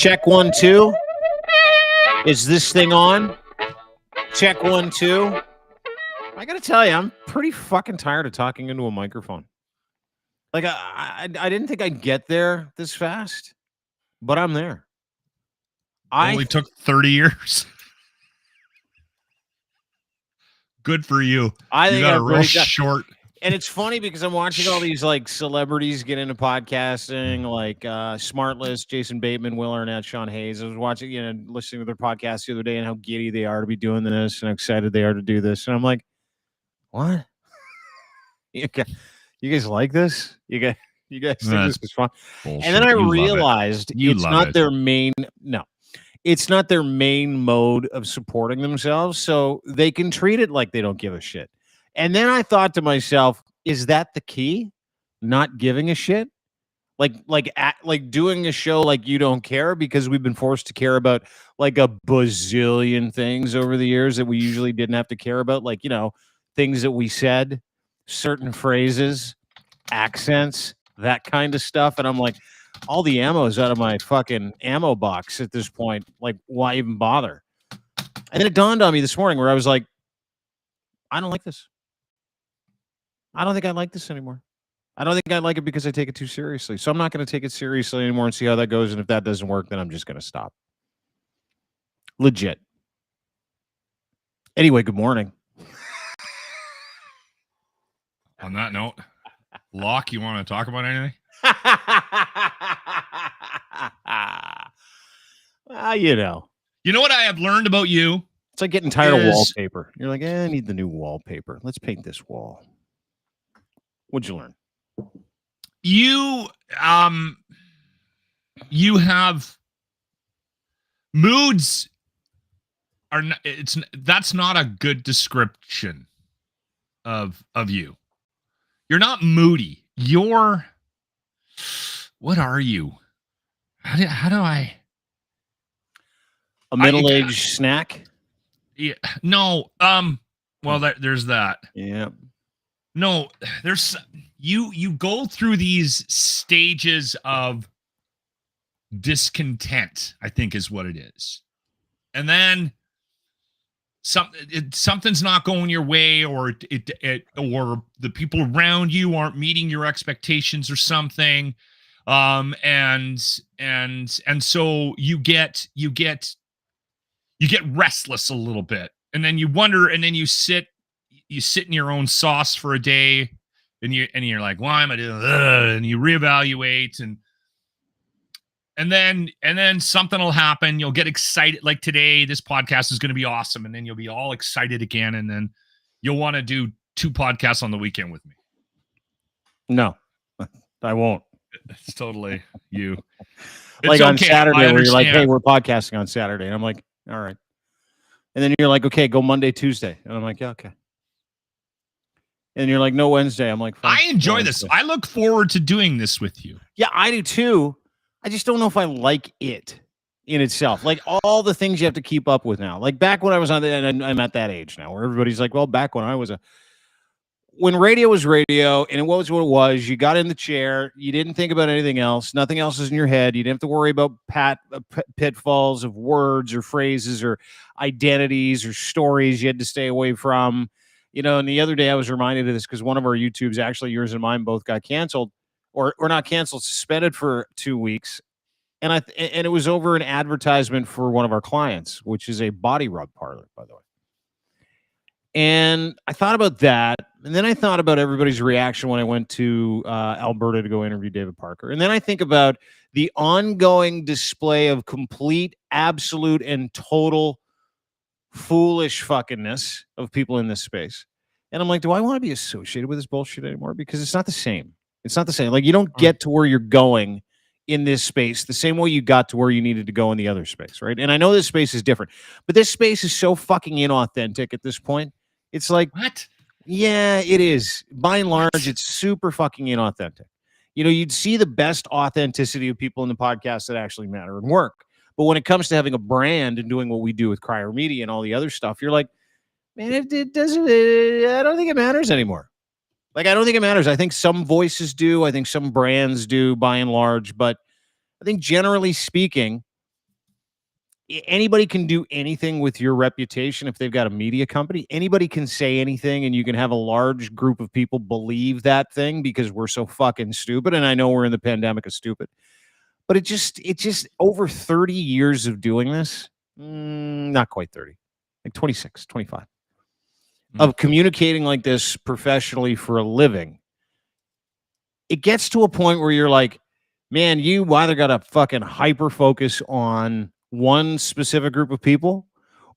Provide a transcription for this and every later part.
Check 1, 2. Is this thing on? Check 1, 2. I gotta tell you, I'm pretty fucking tired of talking into a microphone. Like I didn't think I'd get there this fast, but I'm there. Only took 30 years. Good for you. I think you got I'm a real short. And it's funny because I'm watching all these like celebrities get into podcasting, like Smartless, Jason Bateman, Will Arnett, Sean Hayes. I was watching, listening to their podcast the other day and how giddy they are to be doing this and how excited they are to do this. And I'm like, what? You guys like this? You guys think this is fun? Bullshit. And then I realized it's not their main. No, it's not their main mode of supporting themselves. So they can treat it like they don't give a shit. And then I thought to myself, is that the key? Not giving a shit? Like doing a show like you don't care, because we've been forced to care about like a bazillion things over the years that we usually didn't have to care about. Like, things that we said, certain phrases, accents, that kind of stuff. And I'm like, all the ammo is out of my fucking ammo box at this point. Like, why even bother? And then it dawned on me this morning where I was like, I don't like this. I don't think I like this anymore. I don't think I like it because I take it too seriously. So I'm not going to take it seriously anymore and see how that goes. And if that doesn't work, then I'm just going to stop. Legit. Anyway, good morning. On that note, Locke, you want to talk about anything? You know what I have learned about you? It's like getting tired of wallpaper. You're like, I need the new wallpaper. Let's paint this wall. What'd you learn? You have moods are not, that's not a good description of you. You're not moody. What are you? How do I? A middle-aged snack? Yeah. No. Well, there's that. Yeah. No, there's you go through these stages of discontent, I think is what it is. And then something's not going your way, or or the people around you aren't meeting your expectations or something. And so you get restless a little bit, and then you wonder, and then you sit in your own sauce for a day, and you're like, why am I doing that? And you reevaluate, and then something will happen. You'll get excited, like today, this podcast is going to be awesome, and then you'll be all excited again, and then you'll want to do 2 podcasts on the weekend with me. No, I won't. It's totally you. Like on Saturday, where you're like, hey, we're podcasting on Saturday, and I'm like, all right. And then you're like, okay, go Monday, Tuesday. And I'm like, yeah, okay. And you're like, no, Wednesday. I'm like, fine. I enjoy this. I look forward to doing this with you. Yeah, I do too. I just don't know if I like it in itself. Like all the things you have to keep up with now. Like back when I was and I'm at that age now where everybody's like, well, back when I was when radio was radio and it was what it was, you got in the chair, you didn't think about anything else. Nothing else is in your head. You didn't have to worry about pitfalls of words or phrases or identities or stories you had to stay away from. And the other day I was reminded of this because one of our YouTubes, actually yours and mine, both got canceled or not canceled, suspended for 2 weeks. And it was over an advertisement for one of our clients, which is a body rub parlor, by the way. And I thought about that. And then I thought about everybody's reaction when I went to Alberta to go interview David Parker. And then I think about the ongoing display of complete, absolute, and total foolish fuckingness of people in this space. And I'm like, do I want to be associated with this bullshit anymore? Because it's not the same. It's not the same. Like, you don't get to where you're going in this space the same way you got to where you needed to go in the other space, right? And I know this space is different, but this space is so fucking inauthentic at this point. It's like, what? Yeah, it is. By and large, it's super fucking inauthentic. You'd see the best authenticity of people in the podcast that actually matter and work. But when it comes to having a brand and doing what we do with Crier Media and all the other stuff, you're like, man, it doesn't, I don't think it matters anymore. Like, I don't think it matters. I think some voices do. I think some brands do by and large. But I think generally speaking, anybody can do anything with your reputation if they've got a media company. Anybody can say anything, and you can have a large group of people believe that thing because we're so fucking stupid. And I know we're in the pandemic of stupid, but it just over 30 years of doing this, not quite 30, like 26, 25, of communicating like this professionally for a living. It gets to a point where you're like, man, you either got to fucking hyper focus on one specific group of people,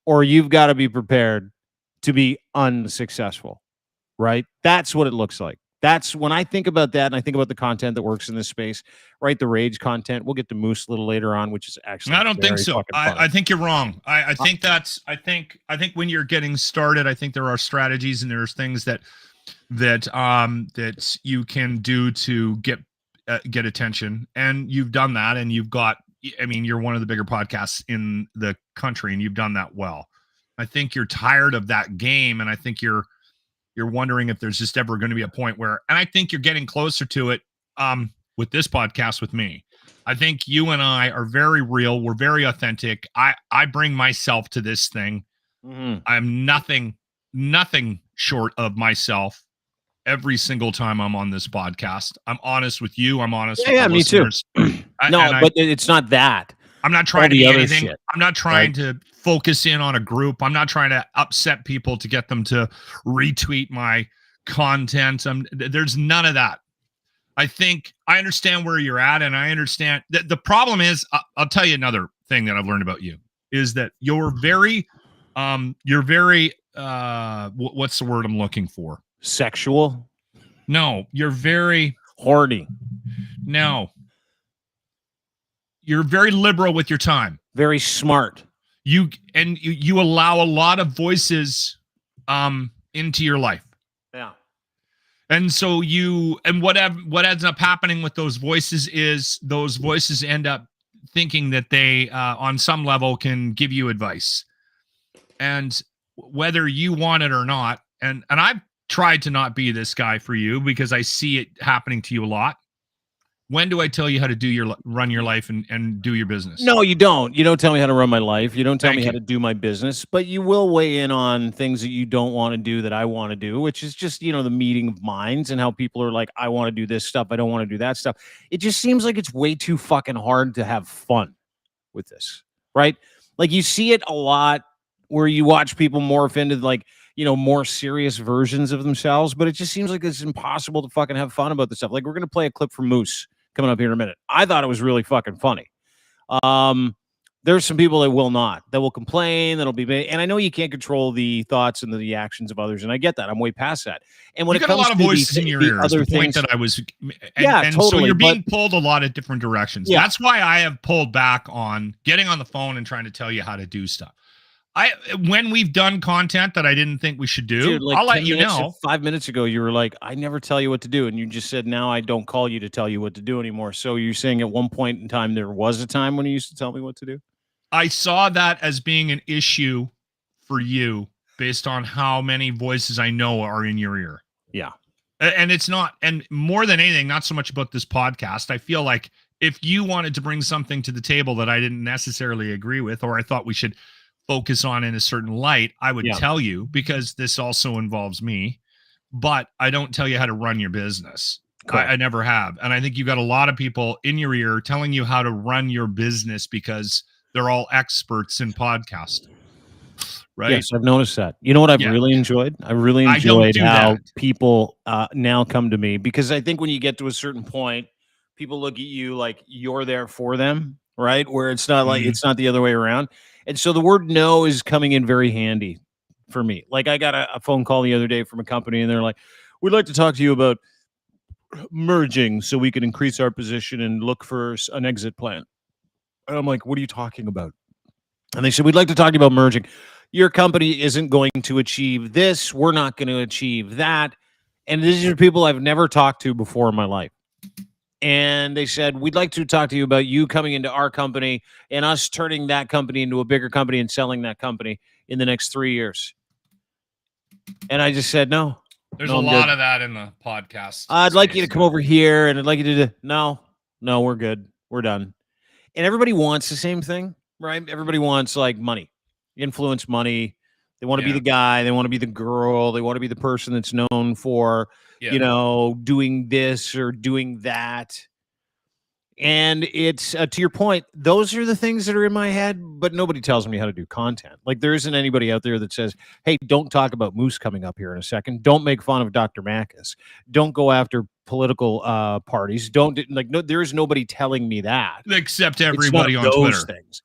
or you've got to be prepared to be unsuccessful, right? That's what it looks like. That's when I think about that, and I think about the content that works in this space, right? The rage content. We'll get to Moose a little later on, which is actually I don't think so. I think you're wrong. I think I think when you're getting started, I think there are strategies and there's things that you can do to get attention, and you've done that, and you've got. I mean, you're one of the bigger podcasts in the country, and you've done that well. I think you're tired of that game, and I think you're wondering if there's just ever going to be a point where, and I think you're getting closer to it with this podcast with me. I think you and I are very real. We're very authentic. I bring myself to this thing. Mm-hmm. I'm nothing short of myself every single time I'm on this podcast. I'm honest with you. I'm honest with the listeners. Me too. But it's not that. I'm not trying to be anything. I'm not trying to focus in on a group. I'm not trying to upset people to get them to retweet my content. There's none of that. I think I understand where you're at, and I understand that the problem is, I'll tell you another thing that I've learned about you is that you're very, what's the word I'm looking for? Sexual? No, you're very horny. No. You're very liberal with your time. Very smart. You allow a lot of voices into your life. Yeah. And so what ends up happening with those voices is those voices end up thinking that they on some level can give you advice. And whether you want it or not, and I've tried to not be this guy for you because I see it happening to you a lot. When do I tell you how to run your life and do your business? No, you don't. You don't tell me how to run my life. You don't tell me how to do my business, but you will weigh in on things that you don't want to do that I want to do, which is just, the meeting of minds and how people are like, I want to do this stuff. I don't want to do that stuff. It just seems like it's way too fucking hard to have fun with this, right? Like you see it a lot where you watch people morph into like, more serious versions of themselves, but it just seems like it's impossible to fucking have fun about this stuff. Like we're going to play a clip from Moose coming up here in a minute. I thought it was really fucking funny. There's some people that will complain, that'll be, and I know you can't control the thoughts and the actions of others, and I get that. I'm way past that. And when you got a lot of voices in your ears, the point that I was, totally. So you're being pulled a lot of different directions. Yeah. That's why I have pulled back on getting on the phone and trying to tell you how to do stuff. When we've done content that I didn't think we should do, dude, like I'll let you know. 5 minutes ago, you were like, I never tell you what to do. And you just said, now I don't call you to tell you what to do anymore. So you're saying at one point in time, there was a time when you used to tell me what to do? I saw that as being an issue for you based on how many voices I know are in your ear. Yeah. And it's not, and more than anything, not so much about this podcast. I feel like if you wanted to bring something to the table that I didn't necessarily agree with, or I thought we should focus on in a certain light, I would tell you, because this also involves me, but I don't tell you how to run your business. I never have. And I think you got a lot of people in your ear telling you how to run your business because they're all experts in podcast. Right. Yes, I've noticed that. You know what I've really enjoyed? I really enjoyed how people now come to me, because I think when you get to a certain point, people look at you like you're there for them, right? Where it's not like it's not the other way around. And so the word no is coming in very handy for me. Like I got a phone call the other day from a company, and they're like, we'd like to talk to you about merging so we can increase our position and look for an exit plan. And I'm like, what are you talking about? And they said, we'd like to talk to you about merging. Your company isn't going to achieve this. We're not going to achieve that. And these are people I've never talked to before in my life. And they said, we'd like to talk to you about you coming into our company and us turning that company into a bigger company and selling that company in the next 3 years. And I just said, no. There's a lot of that in the podcast. I'd like you to come over here, and I'd like you to do, no, we're good. We're done. And everybody wants the same thing. right? Everybody wants like money, influence, money. They want to be Yeah. the guy. They want to be the girl. They want to be the person that's known for, Yeah. doing this or doing that. And it's to your point, those are the things that are in my head, but nobody tells me how to do content. Like there isn't anybody out there that says, "Hey, don't talk about Moose coming up here in a second. Don't make fun of Dr. Mackus. Don't go after political parties. Don't like no. There is nobody telling me that Except it's not everybody on those Twitter. things.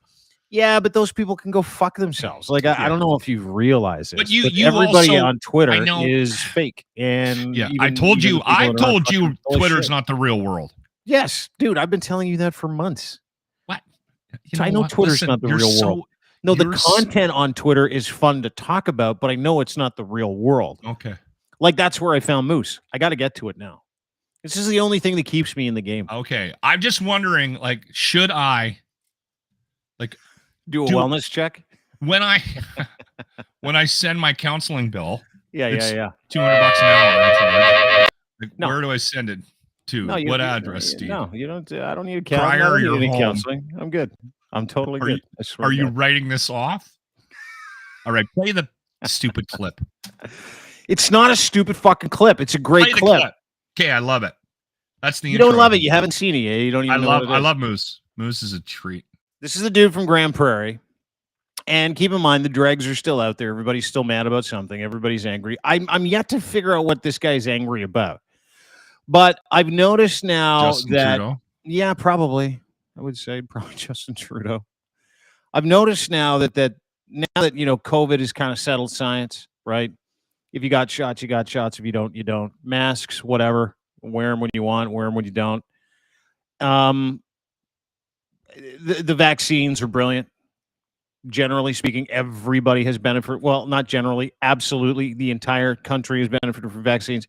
Yeah, but those people can go fuck themselves. Like I don't know if you've realized this, But you everybody also, on Twitter I know, is fake. And yeah, even, I told even you, the people that aren't fucking full of Twitter's shit. not the real world. Yes, dude, I've been telling you that for months. What? I know Twitter's not the real world. No, the content on Twitter is fun to talk about, but I know it's not the real world. Okay. Like that's where I found Moose. I got to get to it now. This is the only thing that keeps me in the game. Okay. I'm just wondering, like, should I like do a wellness check when I when I send my counseling bill? Yeah. $200 an hour. Like, No. Where do I send it to? No, what address, Steve? No, you don't. I don't need a Prior, I don't need you're any home. counseling. I'm good. I'm totally good. I swear. Are you writing this off? All right, play the stupid clip. It's not a stupid fucking clip. It's a great clip. Okay, I love it. That's the. You don't love it. You haven't seen it yet. You don't even. I love Moose. Moose is a treat. This is the dude from Grand Prairie. And keep in mind, the dregs are still out there. Everybody's still mad about something. Everybody's angry. I'm yet to figure out what this guy's angry about. But I've noticed now Justin Trudeau? Yeah, probably. I would say probably Justin Trudeau. I've noticed now that now that COVID has kind of settled science, right? If you got shots, you got shots. If you don't, you don't. Masks, whatever. Wear them when you want. Wear them when you don't. The vaccines are brilliant. Generally speaking, everybody has benefited. Well, not generally, absolutely. The entire country has benefited from vaccines.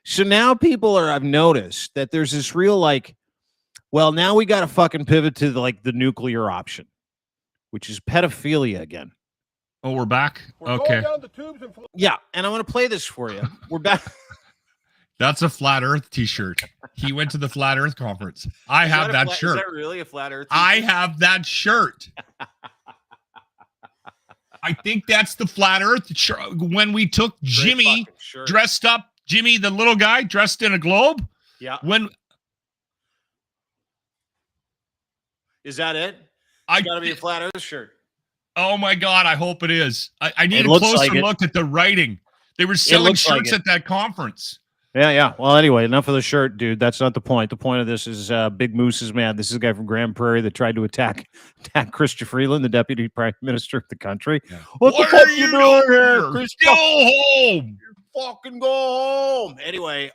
So now I've noticed that there's this real well, now we got to fucking pivot to the nuclear option, which is pedophilia again. Oh, we're back? We're okay. Going down the tubes and yeah, and I'm going to play this for you. We're back. That's a Flat Earth t-shirt. He went to the Flat Earth conference. I have that shirt. Is that really a Flat Earth t-shirt? I have that shirt. I think that's the Flat Earth shirt. When we took Jimmy dressed up, Jimmy, the little guy dressed in a globe. Yeah. When is that it? It's got to be a Flat Earth shirt. Oh my God, I hope it is. I need a closer look at the writing. They were selling shirts at that conference. Yeah. Well, anyway, enough of the shirt, dude. That's not the point. The point of this is Big Moose is mad. This is a guy from Grand Prairie that tried to attack Chrystia Freeland, the deputy prime minister of the country. Yeah. What the fuck are you doing here, Chrystia? Go home. Fucking go home. Anyway,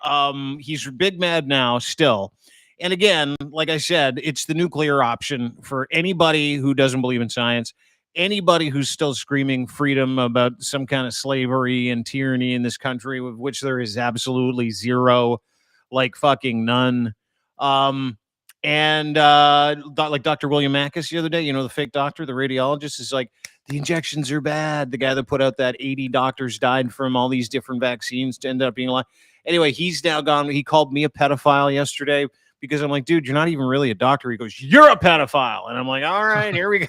he's big mad now still. And again, like I said, it's the nuclear option for anybody who doesn't believe in science. Anybody who's still screaming freedom about some kind of slavery and tyranny in this country, of which there is absolutely zero, like fucking none. And like Dr. William Mackus the other day, the fake doctor, the radiologist, is like, the injections are bad. The guy that put out that 80 doctors died from all these different vaccines to end up being alive. Anyway, he's now gone. He called me a pedophile yesterday because I'm like, dude, you're not even really a doctor. He goes, you're a pedophile. And I'm like, all right, here we go.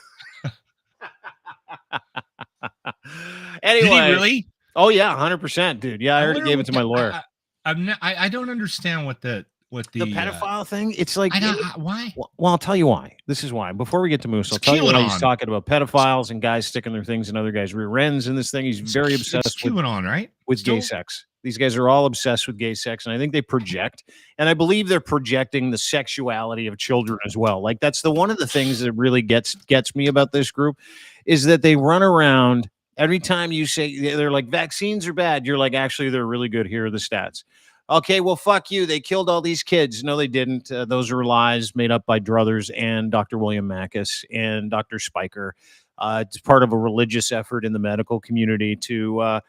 Anyway, did he really? Oh yeah, 100%, dude. Yeah, I already gave it to my lawyer. I don't understand what the pedophile thing. It's like why? Well, I'll tell you why. This is why. Before we get to Moose, I'll tell you why he's talking about pedophiles and guys sticking their things in other guys' rear ends and this thing. He's very obsessed with QAnon, right? With gay sex. These guys are all obsessed with gay sex, and I think they project, and I believe they're projecting the sexuality of children as well. Like that's one of the things that really gets me about this group is that they run around every time you say they're like vaccines are bad. You're like, actually, they're really good. Here are the stats. Okay, well, fuck you. They killed all these kids. No, they didn't. Those are lies made up by Druthers and Dr. William Mackus and Dr. Spiker. It's part of a religious effort in the medical community to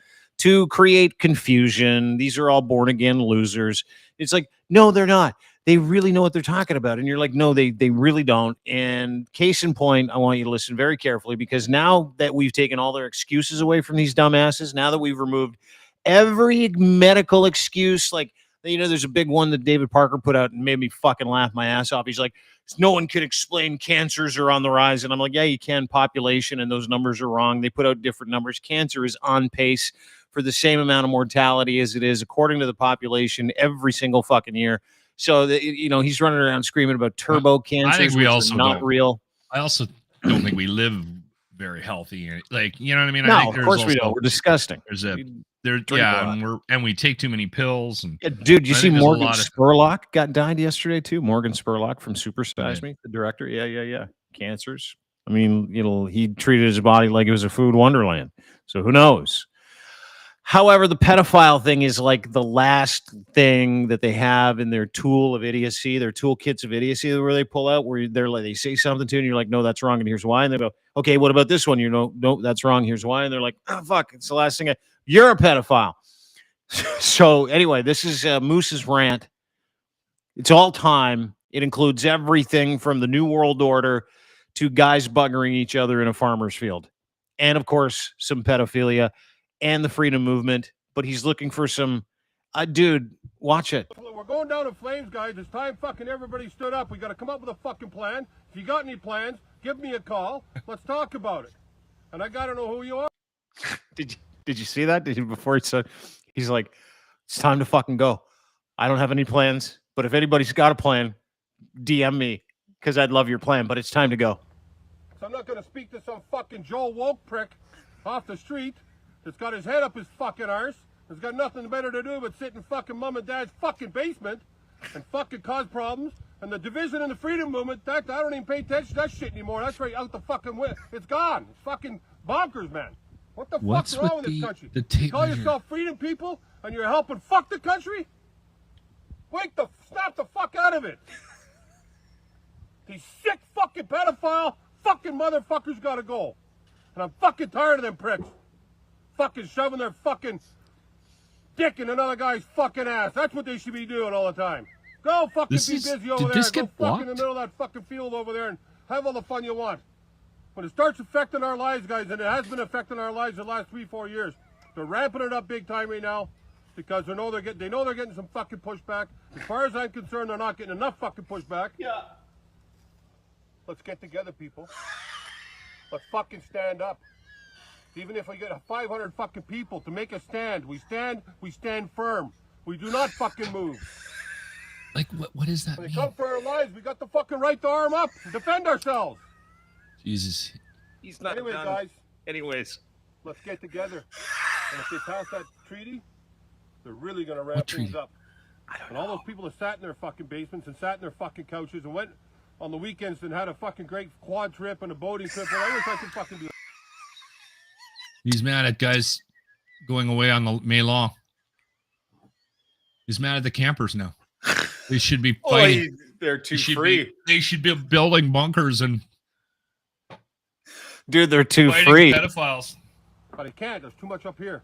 create confusion. These are all born-again losers. It's like, no, they're not. They really know what they're talking about. And you're like, no, they really don't. And case in point, I want you to listen very carefully because now that we've taken all their excuses away from these dumbasses, now that we've removed every medical excuse, like There's a big one that David Parker put out and made me fucking laugh my ass off. He's like, no one can explain cancers are on the rise. And I'm like, yeah, you can. Population, and those numbers are wrong. They put out different numbers. Cancer is on pace for the same amount of mortality as it is according to the population every single fucking year. So that, he's running around screaming about turbo cancers. I think we also not real. I also don't think we live very healthy. Like, you know what I mean? No, I think of course we don't. We're disgusting. And we take too many pills. And dude, you see Morgan Spurlock died yesterday too. Morgan Spurlock from Super Size Me, the director. Yeah. Cancers. I mean, he treated his body like it was a food wonderland. So who knows? However, the pedophile thing is like the last thing that they have in their tool of idiocy, their toolkits of idiocy, where they pull out, where they say something to you and you're like, no, that's wrong, and here's why. And they go, okay, what about this one? No, that's wrong, here's why. And they're like, oh, fuck, it's the last thing. You're a pedophile. So anyway, this is Moose's rant. It's all time. It includes everything from the New World Order to guys buggering each other in a farmer's field. And, of course, some pedophilia and the freedom movement. But he's looking for some... dude, watch it. We're going down in flames, guys. It's time fucking everybody stood up. We got to come up with a fucking plan. If you got any plans, give me a call. Let's talk about it. And I got to know who you are. Did you see that? Before he said... He's like, it's time to fucking go. I don't have any plans, but if anybody's got a plan, DM me because I'd love your plan, but it's time to go. So I'm not going to speak to some fucking Joe Woke prick off the street that's got his head up his fucking arse, that's got nothing better to do but sit in fucking mom and dad's fucking basement and fucking cause problems. And the division in the freedom movement, I don't even pay attention to that shit anymore. That's right out the fucking way. It's gone. It's fucking bonkers, man. What the fuck's wrong with this country? You call yourself freedom people and you're helping fuck the country? Snap the fuck out of it. These sick fucking pedophile fucking motherfuckers gotta go. And I'm fucking tired of them pricks. Fucking shoving their fucking dick in another guy's fucking ass. That's what they should be doing all the time. Go fucking be busy over there. Go fuck in the middle of that fucking field over there and have all the fun you want. When it starts affecting our lives, guys, and it has been affecting our lives the last 3-4 years, they're ramping it up big time right now because they know they're getting some fucking pushback. As far as I'm concerned, they're not getting enough fucking pushback. Yeah. Let's get together, people. Let's fucking stand up. Even if we get 500 fucking people to make a stand, we stand firm. We do not fucking move. Like, what is that? When they come for our lives, we got the fucking right to arm up and defend ourselves. Jesus. He's not Anyways, done. guys. Anyways. Let's get together. And if they pass that treaty, they're really going to ramp things up. And all those people that sat in their fucking basements and sat in their fucking couches and went on the weekends and had a fucking great quad trip and a boating trip. Well, I wish I could fucking do that. He's mad at guys going away on the May Law. He's mad at the campers now. They should be fighting. They're too free. They should be building bunkers and... Dude, they're too free. Pedophiles. But I can't. There's too much up here.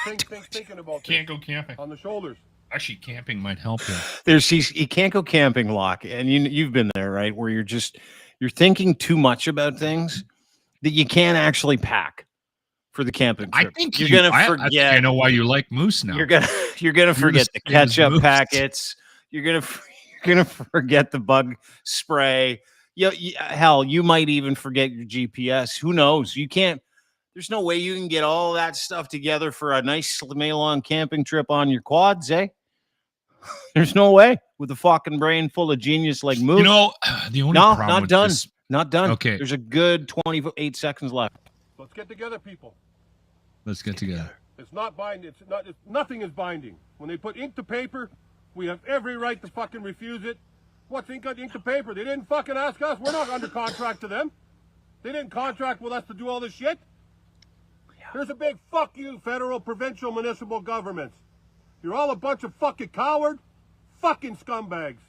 Thinking about Can't go camping. On the shoulders. Actually, camping might help you. You can't go camping, Locke, and you've been there, right? Where you're thinking too much about things that you can't actually pack for the camping trip. I think you're gonna forget. I know why you like Moose now. You're gonna forget the ketchup packets. You're gonna forget the bug spray. Hell, you might even forget your GPS. Who knows? You can't. There's no way you can get all that stuff together for a nice May-long camping trip on your quads, eh? There's no way with a fucking brain full of genius like Moose. The only problem not with done. This... Not done. Okay. There's a good 28 seconds left. Let's get together, people. Let's get together. It's not binding. Nothing is binding. When they put ink to paper, we have every right to fucking refuse it. What's ink to paper? They didn't fucking ask us. We're not under contract to them. They didn't contract with us to do all this shit. Here's a big fuck you, federal, provincial, municipal governments. You're all a bunch of fucking coward, fucking scumbags.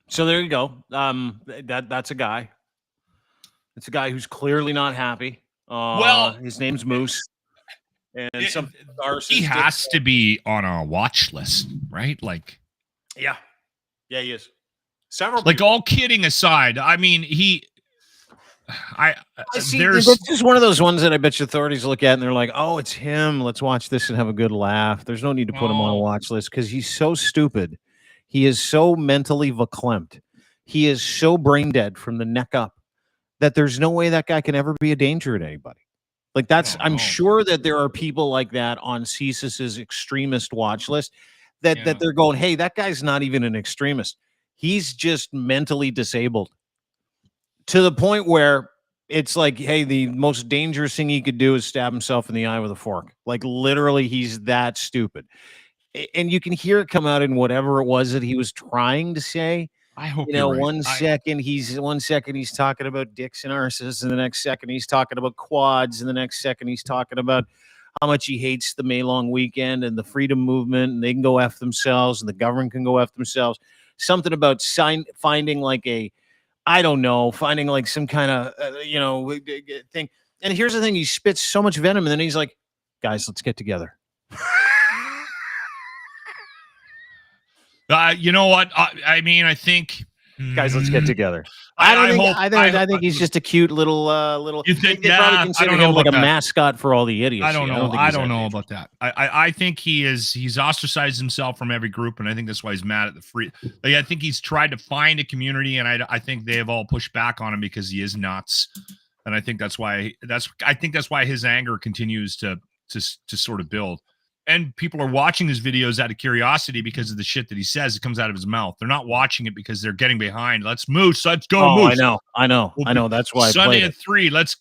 So there you go. That's a guy. It's a guy who's clearly not happy. His name's Moose. And he has to be on a watch list, right? Like, yeah, he is. Several like people. All kidding aside, I mean, I see. there's That's just one of those ones that I bet you authorities look at and they're like, "Oh, it's him. Let's watch this and have a good laugh." There's no need to put him on a watch list because he's so stupid. He is so mentally verklempt. He is so brain dead from the neck up that there's no way that guy can ever be a danger to anybody. Like I'm sure that there are people like that on CSIS's extremist watch list that they're going, hey, that guy's not even an extremist. He's just mentally disabled to the point where it's like, hey, the most dangerous thing he could do is stab himself in the eye with a fork. Like literally, he's that stupid. And you can hear it come out in whatever it was that he was trying to say. I hope One second he's talking about dicks and arses, and the next second he's talking about quads, and the next second he's talking about how much he hates the May long weekend and the freedom movement, and they can go F themselves, and the government can go F themselves. Something about finding like finding like some kind of thing. And here's the thing: he spits so much venom, and then he's like, "Guys, let's get together." You know what? I mean, I think guys, let's get together. I think he's just a cute little. You think? I don't know, like a mascot for all the idiots. I don't know. I don't know about that. I think he's ostracized himself from every group, and I think that's why he's mad at the free. Like, I think he's tried to find a community, and I think they have all pushed back on him because he is nuts, and I think that's why his anger continues to sort of build. And people are watching his videos out of curiosity because of the shit that he says. It comes out of his mouth. They're not watching it because they're getting behind. Let's Moose. Let's go, Moose. I know. That's why Sunday at 3. Let's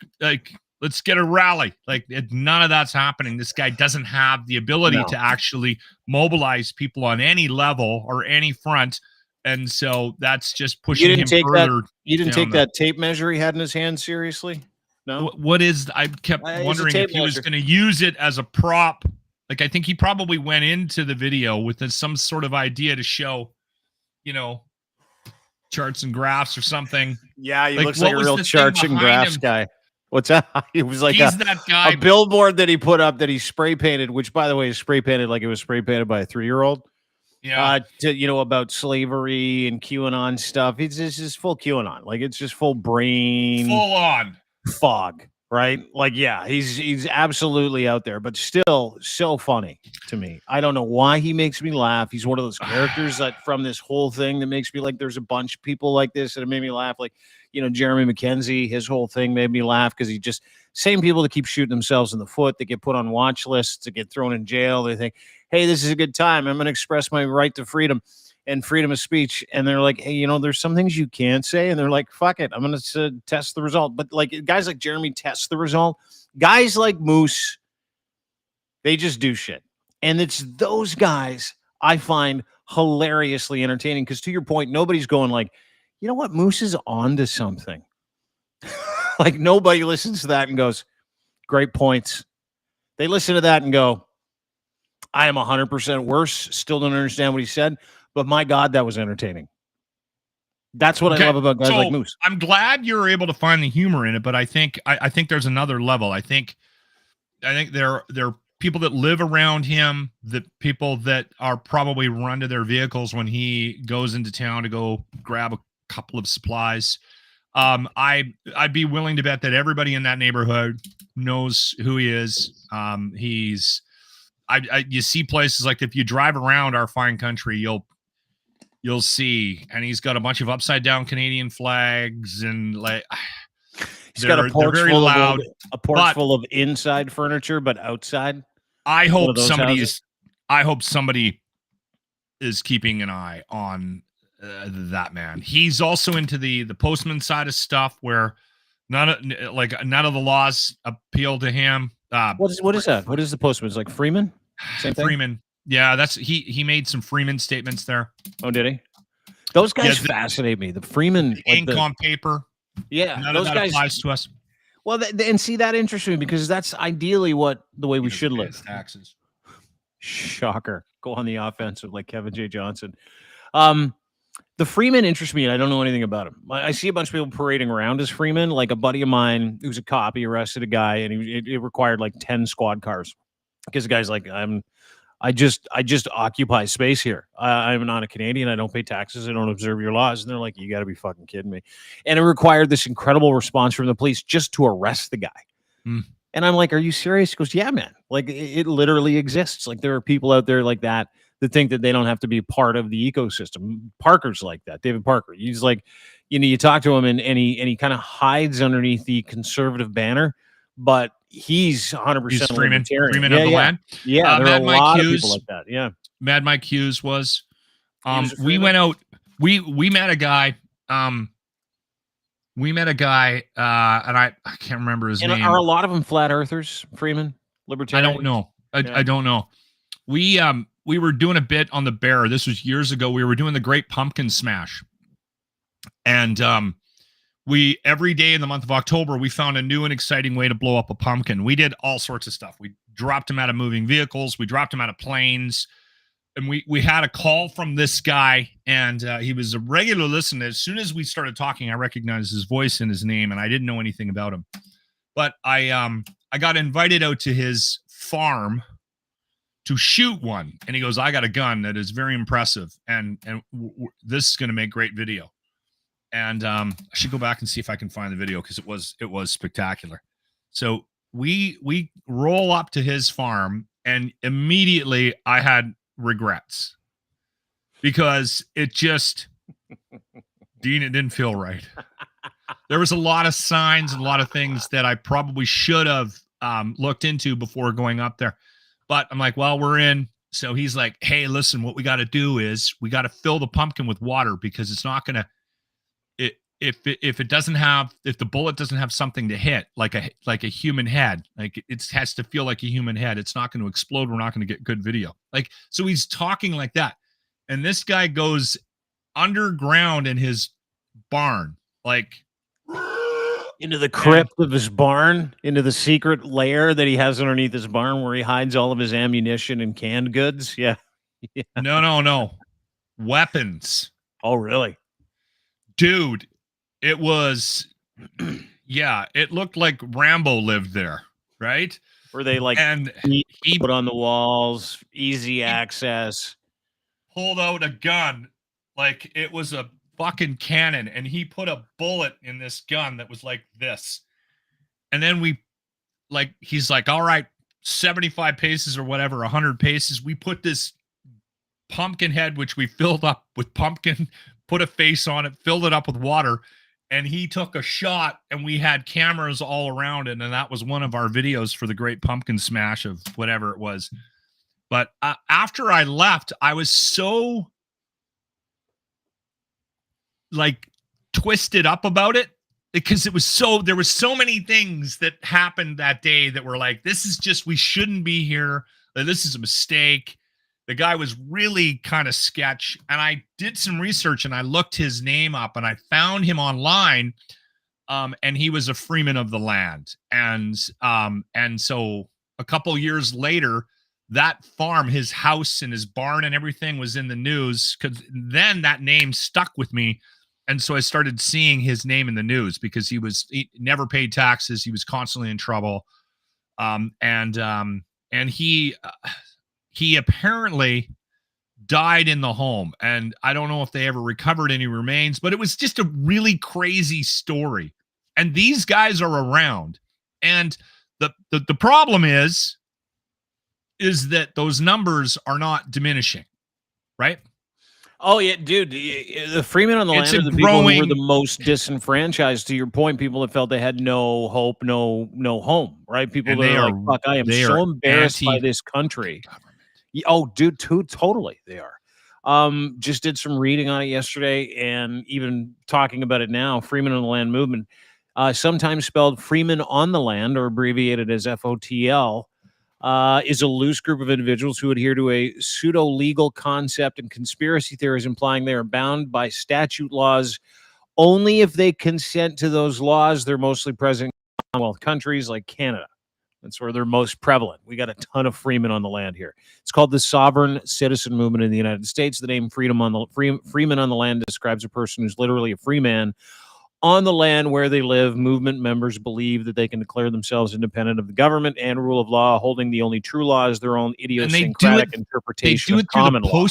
get a rally. Like, none of that's happening. This guy doesn't have the ability to actually mobilize people on any level or any front. And so that's just pushing him further. You didn't take that tape measure he had in his hand seriously? No. What is? I kept wondering if he was going to use it as a prop. Like, I think he probably went into the video with some sort of idea to show, charts and graphs or something. Yeah, he looks like a real charts and graphs guy. What's that? It was like that guy. A billboard that he put up that he spray painted, which, by the way, is spray painted like it was spray painted by a 3-year-old. Yeah. About slavery and QAnon stuff. It's just full QAnon. Like, it's just full brain. Full on. Fog. Right? Like, yeah, he's absolutely out there, but still so funny to me. I don't know why he makes me laugh. He's one of those characters that from this whole thing that makes me like, there's a bunch of people like this that made me laugh. Like, Jeremy McKenzie, his whole thing made me laugh because same people that keep shooting themselves in the foot, that get put on watch lists, that get thrown in jail. They think, hey, this is a good time. I'm going to express my right to freedom and freedom of speech. And they're like, hey, there's some things you can't say. And they're like, fuck it, I'm going to test the result. But like guys like Jeremy test the result. Guys like Moose, they just do shit. And it's those guys I find hilariously entertaining. Because to your point, nobody's going like, you know what, Moose is on to something. Like, nobody listens to that and goes, great points. They listen to that and go, I am 100% worse. Still don't understand what he said. But my God, that was entertaining. That's what I love about guys like Moose. I'm glad you're able to find the humor in it, but I think there's another level. I think there are people that live around him, the people that are probably run to their vehicles when he goes into town to go grab a couple of supplies. I'd be willing to bet that everybody in that neighborhood knows who he is. You see places like, if you drive around our fine country, you'll see, and he's got a bunch of upside down Canadian flags, and like he's got a porch full of inside furniture, but outside. I hope somebody is keeping an eye on that man. He's also into the postman side of stuff, where none of the laws appeal to him. What is that? What is the postman? It's like Freeman? Same thing? Freeman. Yeah, that's he made some Freeman statements there. Oh, did he? Those guys fascinate me. The Freeman ink on paper. Yeah, none those of that guys applies to us. Well, and see, that interests me because that's ideally the way we should live. Taxes. Shocker. Go on the offensive like Kevin J. Johnson. The Freeman interests me, and I don't know anything about him. I see a bunch of people parading around as Freeman. Like a buddy of mine who's a cop, he arrested a guy, and it required like 10 squad cars because the guy's like, I'm I just occupy space here. I'm not a Canadian. I don't pay taxes. I don't observe your laws. And they're like, you got to be fucking kidding me. And it required this incredible response from the police just to arrest the guy. Mm. And I'm like, are you serious? He goes, yeah, man. Like it literally exists. Like there are people out there like that think that they don't have to be part of the ecosystem. Parker's like that. David Parker. He's like, you talk to him and he kind of hides underneath the conservative banner, but he's 100% Freeman of the land. Yeah, there are a lot of people like that. Yeah. Mad Mike Hughes was. We went out. We met a guy. And I can't remember his name. Are a lot of them flat earthers, Freeman? Libertarian? I don't know. I don't know. We were doing a bit on the Bear. This was years ago. We were doing the Great Pumpkin Smash. And we every day in the month of October, we found a new and exciting way to blow up a pumpkin. We did all sorts of stuff. We dropped him out of moving vehicles. We dropped him out of planes. And we had a call from this guy, and he was a regular listener. As soon as we started talking, I recognized his voice and his name, and I didn't know anything about him. But I got invited out to his farm to shoot one, and he goes, I got a gun that is very impressive, and this is going to make great video. And I should go back and see if I can find the video, because it was spectacular. So we roll up to his farm, and immediately I had regrets, because it just Dean, it didn't feel right. There was a lot of signs and a lot of things that I probably should have looked into before going up there. But I'm like, well, we're in. So he's like, hey, listen, what we got to do is we got to fill the pumpkin with water, because it's not going to, if the bullet doesn't have something to hit, like a human head, like it has to feel like a human head, it's not going to explode. We're not going to get good video. Like, so he's talking like that. And this guy goes underground in his barn, like into the crypt of his barn, into the secret lair that he has underneath his barn where he hides all of his ammunition and canned goods. Yeah. No. Weapons. Oh, really? Dude, it was, yeah, it looked like Rambo lived there, right? Were they like, and he put on the walls, easy access. Pulled out a gun like it was a fucking cannon, and he put a bullet in this gun that was like this. And then he's like, all right, 75 paces or whatever, 100 paces. We put this pumpkin head, which we filled up with pumpkin, put a face on it, filled it up with water, and he took a shot, and we had cameras all around it. And that was one of our videos for the Great Pumpkin Smash of whatever it was. But after I left, I was so like twisted up about it, because there was so many things that happened that day that were like, this is just, we shouldn't be here. This is a mistake. The guy was really kind of sketch. And I did some research, and I looked his name up, and I found him online. And he was a Freeman of the land. And so a couple years later, that farm, his house and his barn and everything was in the news, because then that name stuck with me. And so I started seeing his name in the news, because he never paid taxes. He was constantly in trouble. And he apparently died in the home. And I don't know if they ever recovered any remains, but it was just a really crazy story. And these guys are around. And the problem is that those numbers are not diminishing, right? Oh, yeah, dude. The Freemen on the land are the people who were the most disenfranchised, to your point, people that felt they had no hope, no home, right? People that are like, fuck, I am so embarrassed by this country. Oh, dude, totally, they are. Just did some reading on it yesterday, and even talking about it now. Freeman on the Land movement, sometimes spelled Freeman on the Land, or abbreviated as FOTL, is a loose group of individuals who adhere to a pseudo-legal concept and conspiracy theories, implying they are bound by statute laws only if they consent to those laws. They're mostly present in Commonwealth countries like Canada. That's where they're most prevalent. We got a ton of Freemen on the land here. It's called the Sovereign Citizen Movement in the United States. The name Freeman on the Land describes a person who's literally a free man On the land where they live, movement members believe that they can declare themselves independent of the government and rule of law, holding the only true law as their own idiosyncratic interpretation of common law.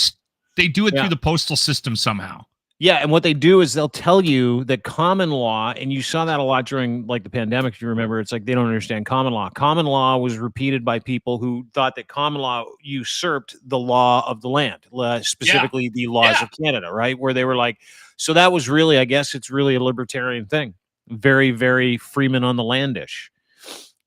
They do it through the postal system somehow. Yeah, and what they do is they'll tell you that common law, and you saw that a lot during like the pandemic, if you remember, it's like they don't understand common law. Common law was repeated by people who thought that common law usurped the law of the land, specifically the laws of Canada, right? Where they were like, so that was really, I guess it's really a libertarian thing. Very, very Freeman on the landish.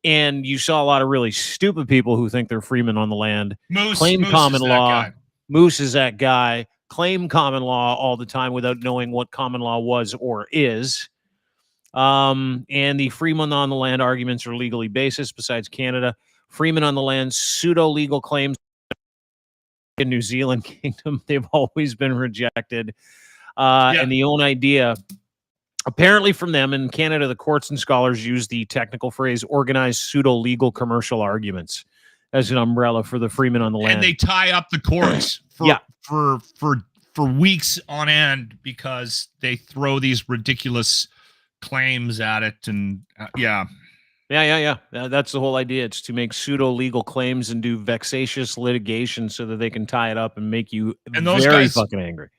And you saw a lot of really stupid people who think they're Freeman on the land, claim common law. Moose is that guy. Claim common law all the time without knowing what common law was or is. And the Freeman on the land arguments are legally basis. Besides Canada, Freeman on the land pseudo-legal claims in New Zealand kingdom, they've always been rejected. And the own idea, apparently from them in Canada, the courts and scholars use the technical phrase organized pseudo-legal commercial arguments as an umbrella for the Freeman on the land. And they tie up the courts for weeks on end because they throw these ridiculous claims at it. And that's the whole idea. It's to make pseudo-legal claims and do vexatious litigation so that they can tie it up and make you very fucking angry.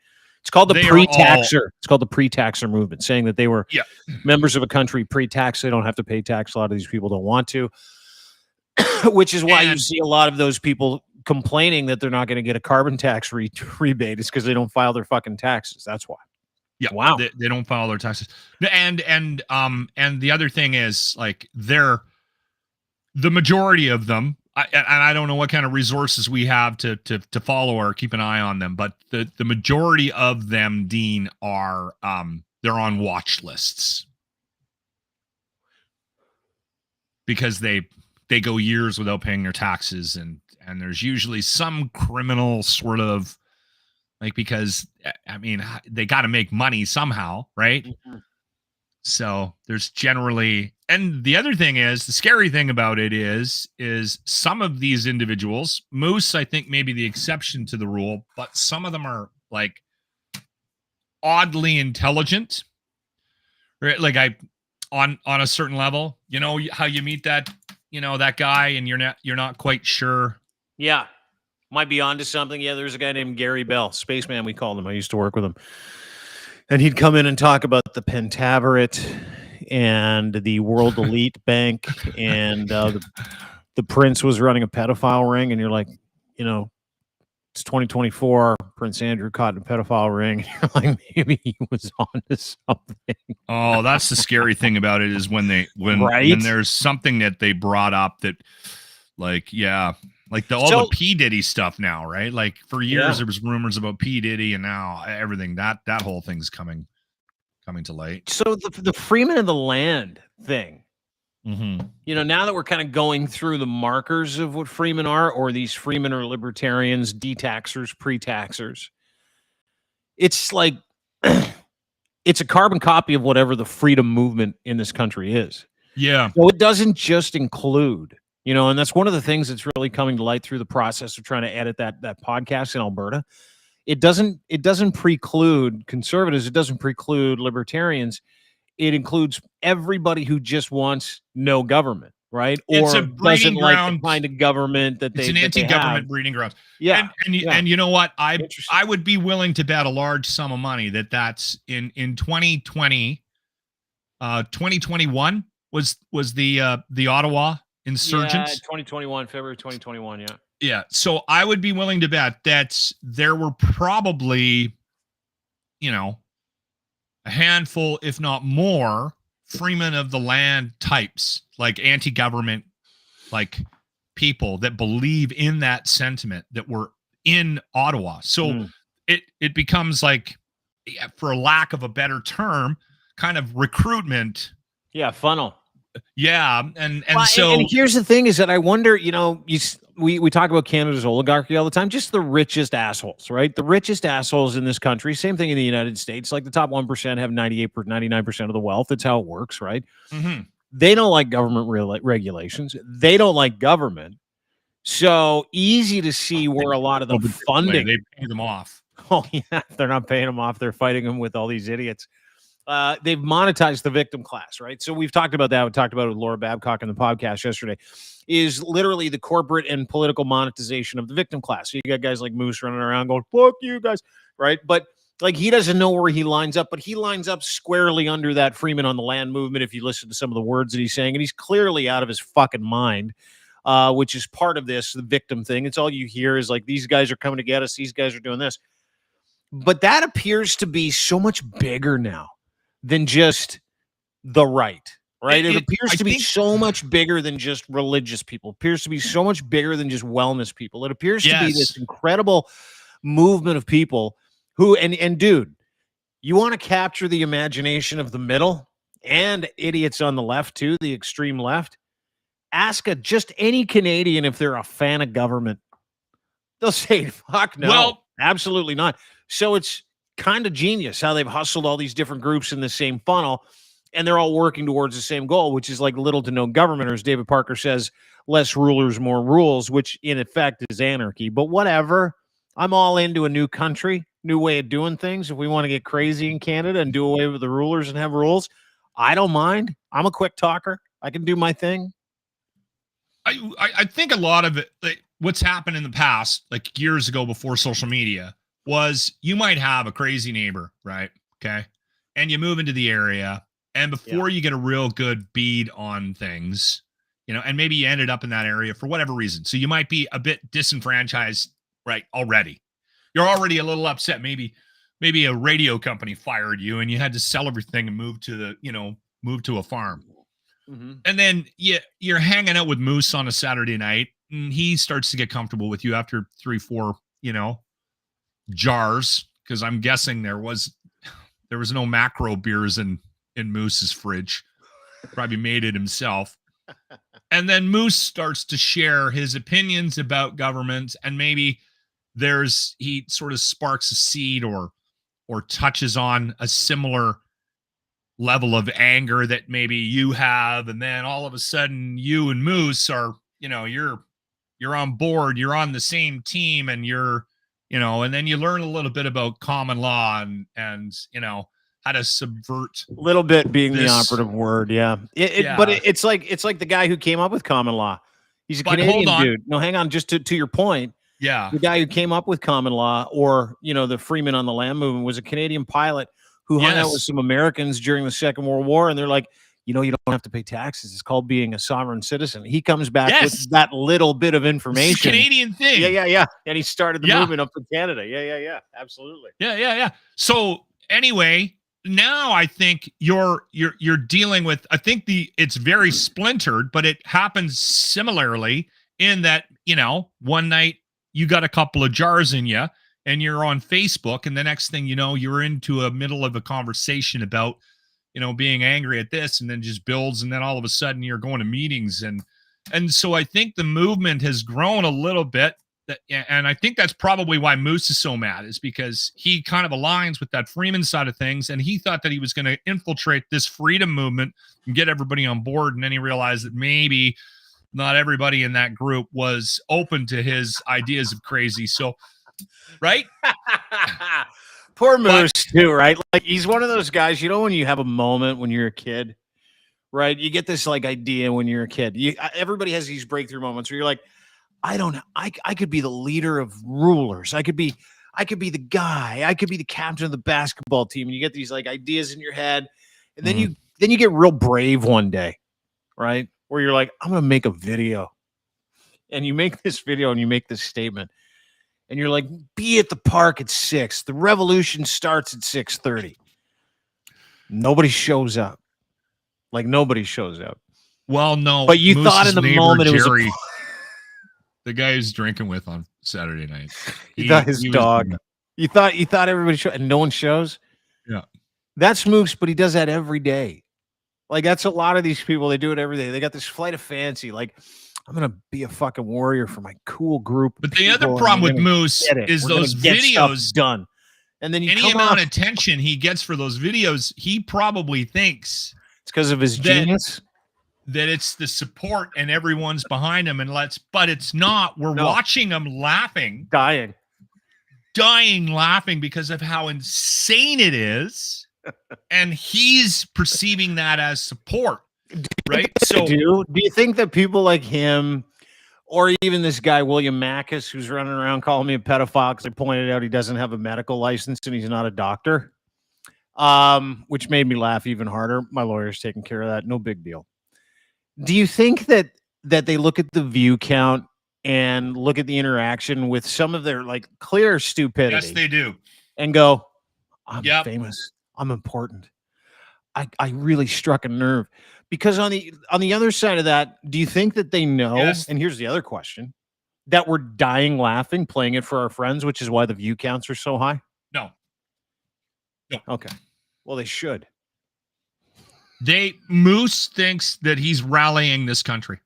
It's called the pre-taxer. It's called the pre-taxer movement, saying that they were members of a country pre-tax. They don't have to pay tax. A lot of these people don't want to, which is why you see a lot of those people complaining that they're not going to get a carbon tax rebate. It's because they don't file their fucking taxes. That's why. Yeah. Wow. They don't file their taxes. And the other thing is like the majority of them, I don't know what kind of resources we have to follow or keep an eye on them, but the majority of them, Dean, are they're on watch lists because they go years without paying their taxes, and there's usually some criminal sort of like, because I mean they got to make money somehow, right? Mm-hmm. So there's generally, and the other thing is, the scary thing about it is some of these individuals, Moose, I think maybe the exception to the rule, but some of them are like oddly intelligent, right? Like on a certain level, you know how you meet that, that guy and you're not quite sure. Yeah. Might be onto something. Yeah. There's a guy named Gary Bell, Spaceman, we called him. I used to work with him. And he'd come in and talk about the Pentaveret and the World Elite Bank, and the Prince was running a pedophile ring. And you're like, it's 2024. Prince Andrew caught in a pedophile ring. And you're like, maybe he was onto something. Oh, that's the scary thing about it is when there's something that they brought up that, like, like all the P. Diddy stuff now, right? Like for years there was rumors about P. Diddy, and now everything that whole thing's coming to light. So the Freeman of the land thing, mm-hmm. Now that we're kind of going through the markers of what Freemen are, or these Freemen are libertarians, detaxers, pre-taxers, it's like it's a carbon copy of whatever the freedom movement in this country is. Yeah. So it doesn't just include. And that's one of the things that's really coming to light through the process of trying to edit that podcast in Alberta. It doesn't preclude conservatives. It doesn't preclude libertarians. It includes everybody who just wants no government, right? It's or a breeding doesn't ground. Like the kind of government that it's an anti-government breeding ground. Yeah. And you know what? I would be willing to bet a large sum of money that's in 2020, 2021 was the Ottawa insurgents. 2021, February 2021, yeah. So I would be willing to bet that there were probably, a handful, if not more, Freemen of the land types, like anti-government, like people that believe in that sentiment that were in Ottawa. So it becomes like, for lack of a better term, kind of recruitment. Yeah, funnel. Yeah, and here's the thing: is that I wonder, we talk about Canada's oligarchy all the time, just the richest assholes, right? The richest assholes in this country. Same thing in the United States. Like the top 1% have 99% of the wealth. That's how it works, right? Mm-hmm. They don't like government regulations. They don't like government. So easy to see where a lot of the funding they pay them off. Oh yeah, they're not paying them off. They're fighting them with all these idiots. they've monetized the victim class, right? So we've talked about that. We talked about it with Laura Babcock in the podcast yesterday. Is literally the corporate and political monetization of the victim class. So you got guys like Moose running around going, "Fuck you guys," right? But like he doesn't know where he lines up, but he lines up squarely under that Freeman on the land movement. If you listen to some of the words that he's saying, and he's clearly out of his fucking mind, which is part of this the victim thing. It's all you hear is like these guys are coming to get us. These guys are doing this, but that appears to be so much bigger now than just the right, right? It appears to be so much bigger than just religious people. It appears to be so much bigger than just wellness people. It appears to be this incredible movement of people who, and dude, you want to capture the imagination of the middle and idiots on the left too, the extreme left. Ask just any Canadian if they're a fan of government. They'll say, fuck no, well, absolutely not. So it's kind of genius how they've hustled all these different groups in the same funnel, and they're all working towards the same goal, which is like little to no government, or as David Parker says, less rulers, more rules, which in effect is anarchy. But whatever, I'm all into a new country, new way of doing things. If we want to get crazy in Canada and do away with the rulers and have rules, I don't mind. I'm a quick talker. I can do my thing. I think a lot of it, like what's happened in the past, like years ago before social media, was you might have a crazy neighbor, right? Okay. And you move into the area, and before you get a real good bead on things, and maybe you ended up in that area for whatever reason. So you might be a bit disenfranchised, right? Already. You're already a little upset. Maybe a radio company fired you and you had to sell everything and move to a farm. Mm-hmm. And then you're hanging out with Moose on a Saturday night, and he starts to get comfortable with you after 3-4, jars, because I'm guessing there was no macro beers in Moose's fridge. Probably made it himself. And then Moose starts to share his opinions about government, and maybe he sort of sparks a seed or touches on a similar level of anger that maybe you have, and then all of a sudden you and Moose are, you're on board, you're on the same team, and and then you learn a little bit about common law and how to subvert. A little bit being the operative word, yeah. But it's like the guy who came up with common law. He's a Canadian dude. No, hang on, just to your point. Yeah, the guy who came up with common law, or the Freeman on the land movement, was a Canadian pilot who hung out with some Americans during the Second World War, and they're like, you don't have to pay taxes. It's called being a sovereign citizen. He comes back with that little bit of information. It's a Canadian thing. Yeah. And he started the movement up in Canada. Yeah. Absolutely. Yeah. So anyway, now I think you're dealing with, I think it's very splintered, but it happens similarly in that, one night you got a couple of jars in you and you're on Facebook, and the next thing you know, you're into a middle of a conversation about, being angry at this, and then just builds, and then all of a sudden you're going to meetings, and so I think the movement has grown a little bit, and I think that's probably why Moose is so mad, is because he kind of aligns with that Freeman side of things, and he thought that he was going to infiltrate this freedom movement and get everybody on board, and then he realized that maybe not everybody in that group was open to his ideas of crazy. So, right? Poor Moose too, right? Like, he's one of those guys, when you have a moment when you're a kid, right? You get this like idea when you're a kid. Everybody has these breakthrough moments where you're like, I don't know, I could be the leader of rulers. I could be the guy. I could be the captain of the basketball team. And you get these like ideas in your head, and then you get real brave one day, right? Where you're like, I'm going to make a video. And you make this video and you make this statement. And you're like, be at the park at 6. The revolution starts at 6:30. Nobody shows up. Like, nobody shows up. Well, no. But you thought in the moment Jerry, it was the guy who's drinking with on Saturday night. He thought his dog. You thought everybody showed, and no one shows? Yeah. That's Moose, but he does that every day. Like, that's a lot of these people. They do it every day. They got this flight of fancy. Like, I'm going to be a fucking warrior for my cool group. But the other problem with Moose is those videos done. And then any amount of attention he gets for those videos, he probably thinks it's because of his genius. That it's the support and everyone's behind him, but it's not. We're watching him laughing. Dying laughing because of how insane it is. And he's perceiving that as support, right? So do you think that people like him, or even this guy William Mackus, who's running around calling me a pedophile because I pointed out he doesn't have a medical license and he's not a doctor, which made me laugh even harder. My lawyer's taking care of that. No big deal. Do you think that they look at the view count and look at the interaction with some of their like clear stupidity? yes, they do. And go, I'm Yep. famous. I'm important. I really struck a nerve. Because on the other side of that, do you think that they know? Yes. And here's the other question, that we're dying laughing, playing it for our friends, which is why the view counts are so high? No. Okay. Well, they should. Moose thinks that he's rallying this country.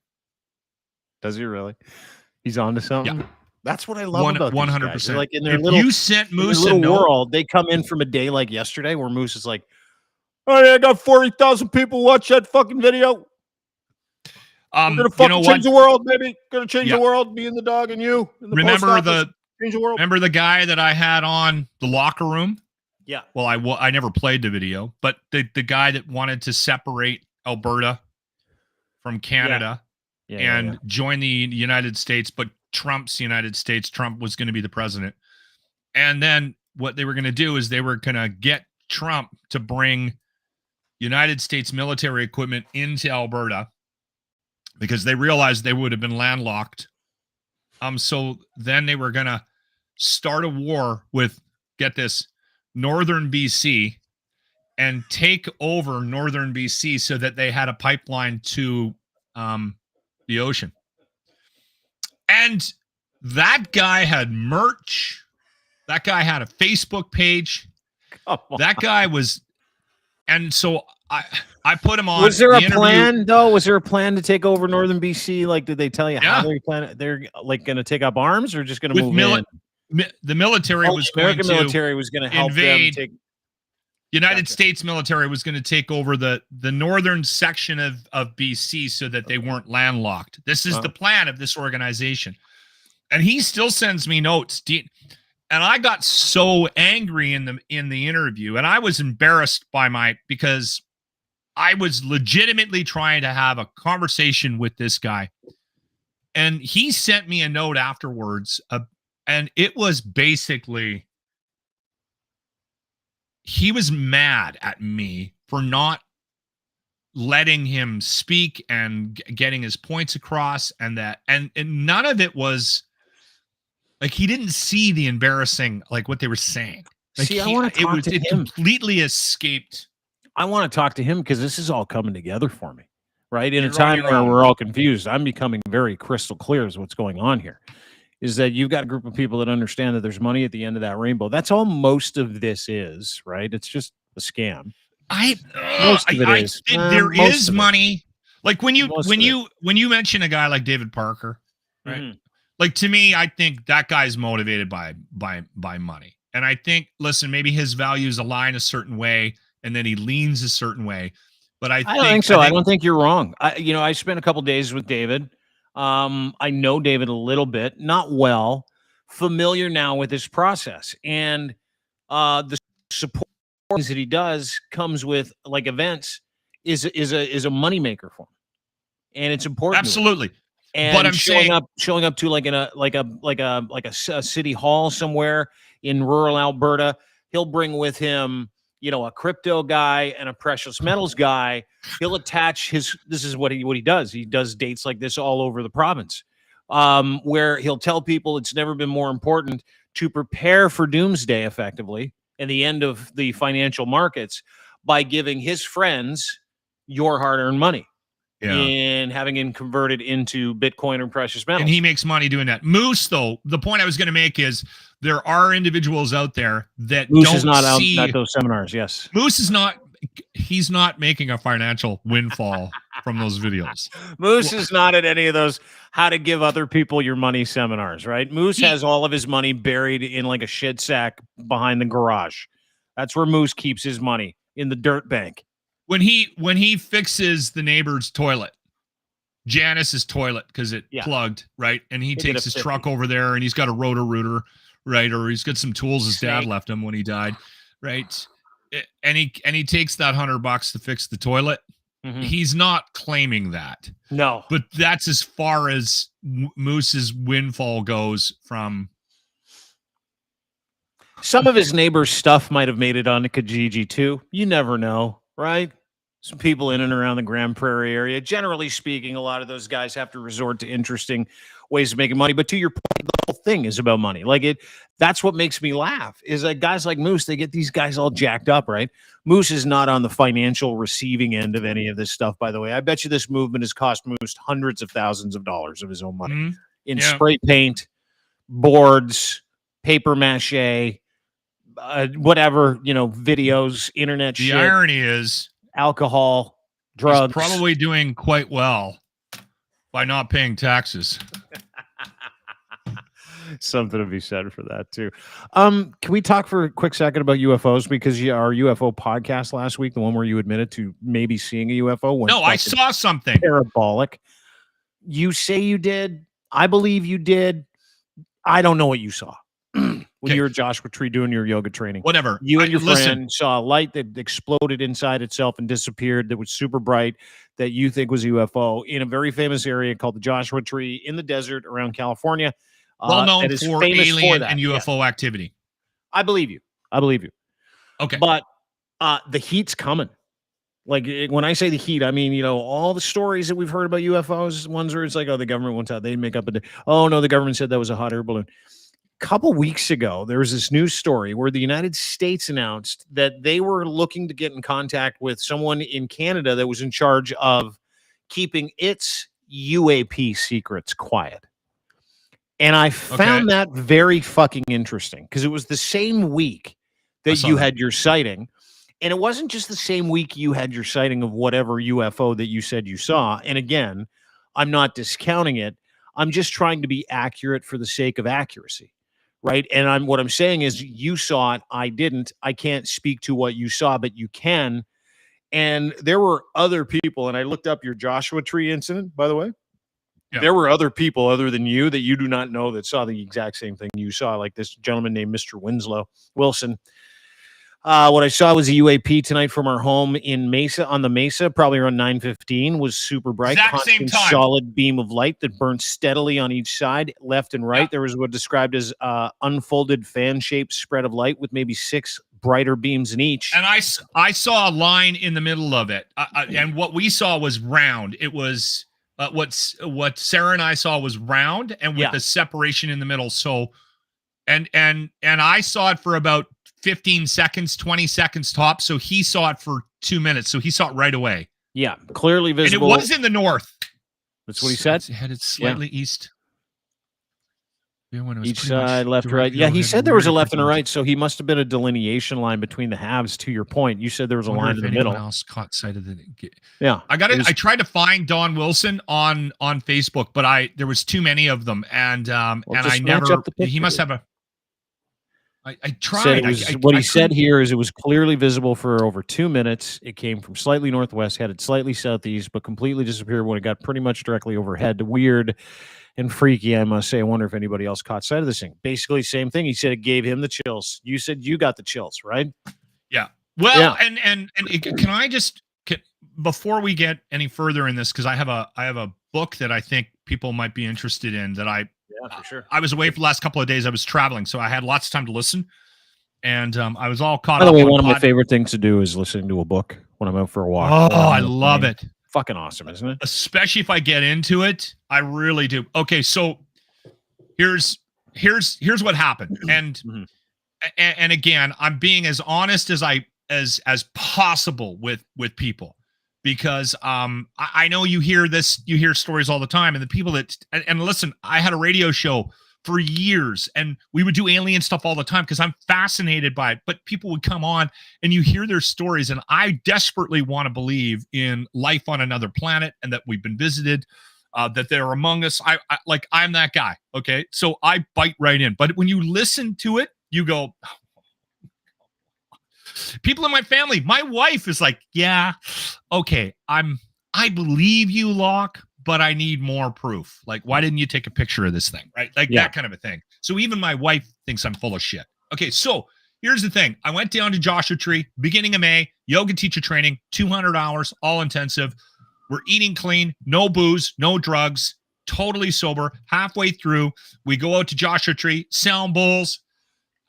Does he really? He's on to something? Yeah. That's what I love about 100%. these guys. Like in their if little, you sent Moose in their a little note, world, they come in from a day like yesterday where Moose is like, oh, yeah, I got 40,000 people watch that fucking video. We're gonna fucking change the world, baby. Gonna change the world. Me and the dog and you. And the remember change the world. Remember the guy that I had on the locker room? Yeah. Well, I never played the video, but the guy that wanted to separate Alberta from Canada and join the United States, but Trump's United States. Trump was going to be the president. And then what they were going to do is they were going to get Trump to bring United States military equipment into Alberta because they realized they would have been landlocked. So then they were going to start a war with, get this, northern BC and take over northern BC so that they had a pipeline to the ocean. And that guy had merch. That guy had a Facebook page. That guy was, and so I put him on. Was there a interview. plan though? Was there a plan to take over northern BC? Like, did they tell you how they plan? They're like going to take up arms or just going to move in? The military was the American going to military was going to help invade. them take. United States military was going to take over the northern section of BC so that they weren't landlocked. This is the plan of this organization. And he still sends me notes. And I got so angry in the interview, and I was embarrassed because I was legitimately trying to have a conversation with this guy. And he sent me a note afterwards, and it was basically, he was mad at me for not letting him speak and getting his points across, and none of it was like, he didn't see the embarrassing, like what they were saying. Like, see, I want to talk to him. It completely escaped. I want to talk to him because this is all coming together for me, right? In a time where we're all confused, I'm becoming very crystal clear as what's going on here. Is that you've got a group of people that understand that there's money at the end of that rainbow. That's all most of this is, right? It's just a scam. There is money. Like when you mention a guy like David Parker, right? Mm-hmm. Like, to me, I think that guy's motivated by money. And I think, listen, maybe his values align a certain way and then he leans a certain way. But I don't think so. I don't think you're wrong. I spent a couple days with David. I know David a little bit, not well, familiar now with this process. And the support that he does comes with, like, events is a moneymaker for him. And it's important. Absolutely. And but I'm showing up to like a city hall somewhere in rural Alberta, he'll bring with him, a crypto guy and a precious metals guy. He'll attach this is what he does. He does dates like this all over the province, where he'll tell people it's never been more important to prepare for doomsday effectively and the end of the financial markets by giving his friends your hard-earned money. And having him converted into Bitcoin or precious metals. And he makes money doing that. Moose, though, the point I was going to make is there are individuals out there that Moose is not out at those seminars, yes. Moose is not, he's not making a financial windfall from those videos. Moose is not at any of those how to give other people your money seminars, right? Moose has all of his money buried in like a shit sack behind the garage. That's where Moose keeps his money, in the dirt bank. When he fixes the neighbor's toilet, Janice's toilet, because it plugged, right? And he takes his truck over there and he's got a rotor-rooter, right? Or he's got some tools his dad left him when he died, right? and he takes that $100 to fix the toilet. Mhm. He's not claiming that. No. But that's as far as Moose's windfall goes from. Some of his neighbors' stuff might have made it onto Kijiji too. You never know, right? Some people in and around the Grand Prairie area. Generally speaking, a lot of those guys have to resort to interesting ways of making money. But to your point, the whole thing is about money. That's what makes me laugh, is that guys like Moose, they get these guys all jacked up, right? Moose is not on the financial receiving end of any of this stuff, by the way. I bet you this movement has cost Moose hundreds of thousands of dollars of his own money in spray paint, boards, paper mache, whatever, videos, internet shit. The irony is alcohol, drugs. He's probably doing quite well by not paying taxes. Something to be said for that too. Can we talk for a quick second about UFOs? Because our UFO podcast last week, the one where you admitted to maybe seeing a UFO. No, I saw something parabolic. You say you did. I believe you did. I don't know what you saw. When you were at Joshua Tree doing your yoga training. Whatever. You and your friend saw a light that exploded inside itself and disappeared that was super bright that you think was a UFO in a very famous area called the Joshua Tree in the desert around California. Well known for alien and UFO activity. I believe you. Okay. But the heat's coming. When I say the heat, I mean, all the stories that we've heard about UFOs, ones where it's like, oh, the government went out, they make up oh, no, the government said that was a hot air balloon. Couple weeks ago, there was this news story where the United States announced that they were looking to get in contact with someone in Canada that was in charge of keeping its UAP secrets quiet. And I found that very fucking interesting because it was the same week that you had your sighting. And it wasn't just the same week you had your sighting of whatever UFO that you said you saw. And again, I'm not discounting it. I'm just trying to be accurate for the sake of accuracy. Right. And what I'm saying is you saw it. I didn't. I can't speak to what you saw, but you can. And there were other people. And I looked up your Joshua Tree incident, by the way. Yeah. There were other people other than you that you do not know that saw the exact same thing you saw, like this gentleman named Mr. Wilson. What I saw was a UAP tonight from our home in Mesa, on the Mesa, probably around 9:15, was super bright, constant, solid beam of light that burned steadily on each side, left and right. Yeah. There was what described as unfolded fan-shaped spread of light with maybe 6 brighter beams in each. And I saw a line in the middle of it, and what we saw was round. It was what Sarah and I saw was round, and with the separation in the middle. So, and I saw it for about 15 seconds, 20 seconds top. So he saw it for 2 minutes. So he saw it right away. Yeah, clearly visible. And it was in the north. That's what he said. It's headed slightly east. Yeah, when it was each side, left, right. Yeah, he said there was a left and a right. So he must have been a delineation line between the halves. To your point, you said there was a line in the middle. Else caught sight of it. Yeah, I got it. I tried to find Don Wilson on Facebook, but there was too many of them, and I never. He must have a. I tried. What he said here is it was clearly visible for over 2 minutes. It came from slightly northwest, headed slightly southeast, but completely disappeared when it got pretty much directly overhead. Weird and freaky, I must say. I wonder if anybody else caught sight of this thing. Basically, same thing. He said it gave him the chills. You said you got the chills, right? Yeah. Well, and can I just before we get any further in this, because I have a book that I think people might be interested in that Yeah, for sure. I was away for the last couple of days. I was traveling, so I had lots of time to listen, and I was all caught up. By the way, one of my favorite things to do is listening to a book when I'm out for a walk. Oh, I love it. Fucking awesome, isn't it? Especially if I get into it, I really do. Okay, so here's what happened, and and again, I'm being as honest as possible with people. Because I know you hear stories all the time, and the people that and listen, I had a radio show for years, and we would do alien stuff all the time because I'm fascinated by it. But people would come on, and you hear their stories, and I desperately want to believe in life on another planet, and that we've been visited, that they're among us. I'm that guy. Okay, so I bite right in. But when you listen to it, you go. People in my family, my wife is like, yeah, okay, I believe you, Locke, but I need more proof. Like, why didn't you take a picture of this thing? Right? Like that kind of a thing. So even my wife thinks I'm full of shit. Okay, so here's the thing. I went down to Joshua Tree, beginning of May, yoga teacher training, 200 hours, all intensive. We're eating clean, no booze, no drugs, totally sober. Halfway through, we go out to Joshua Tree, sound bowls.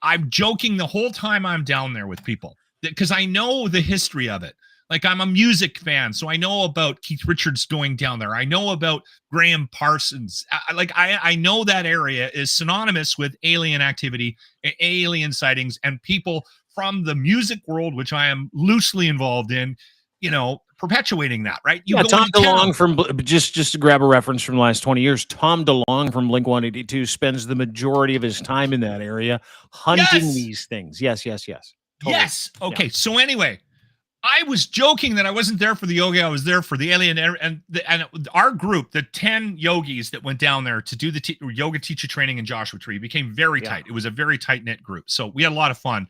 I'm joking the whole time I'm down there with people because I know the history of it. Like, I'm a music fan, so I know about Keith Richards going down there. I know about Graham Parsons. I know that area is synonymous with alien activity, alien sightings, and people from the music world, which I am loosely involved in, perpetuating that, right? Tom DeLonge from, just to grab a reference from the last 20 years, Tom DeLonge from Blink-182 spends the majority of his time in that area hunting these things. Yes. Totally. Yes. Okay. Yeah. So anyway, I was joking that I wasn't there for the yoga. I was there for the alien, and our group, the 10 yogis that went down there to do the yoga teacher training in Joshua Tree, became very tight. It was a very tight knit group. So we had a lot of fun,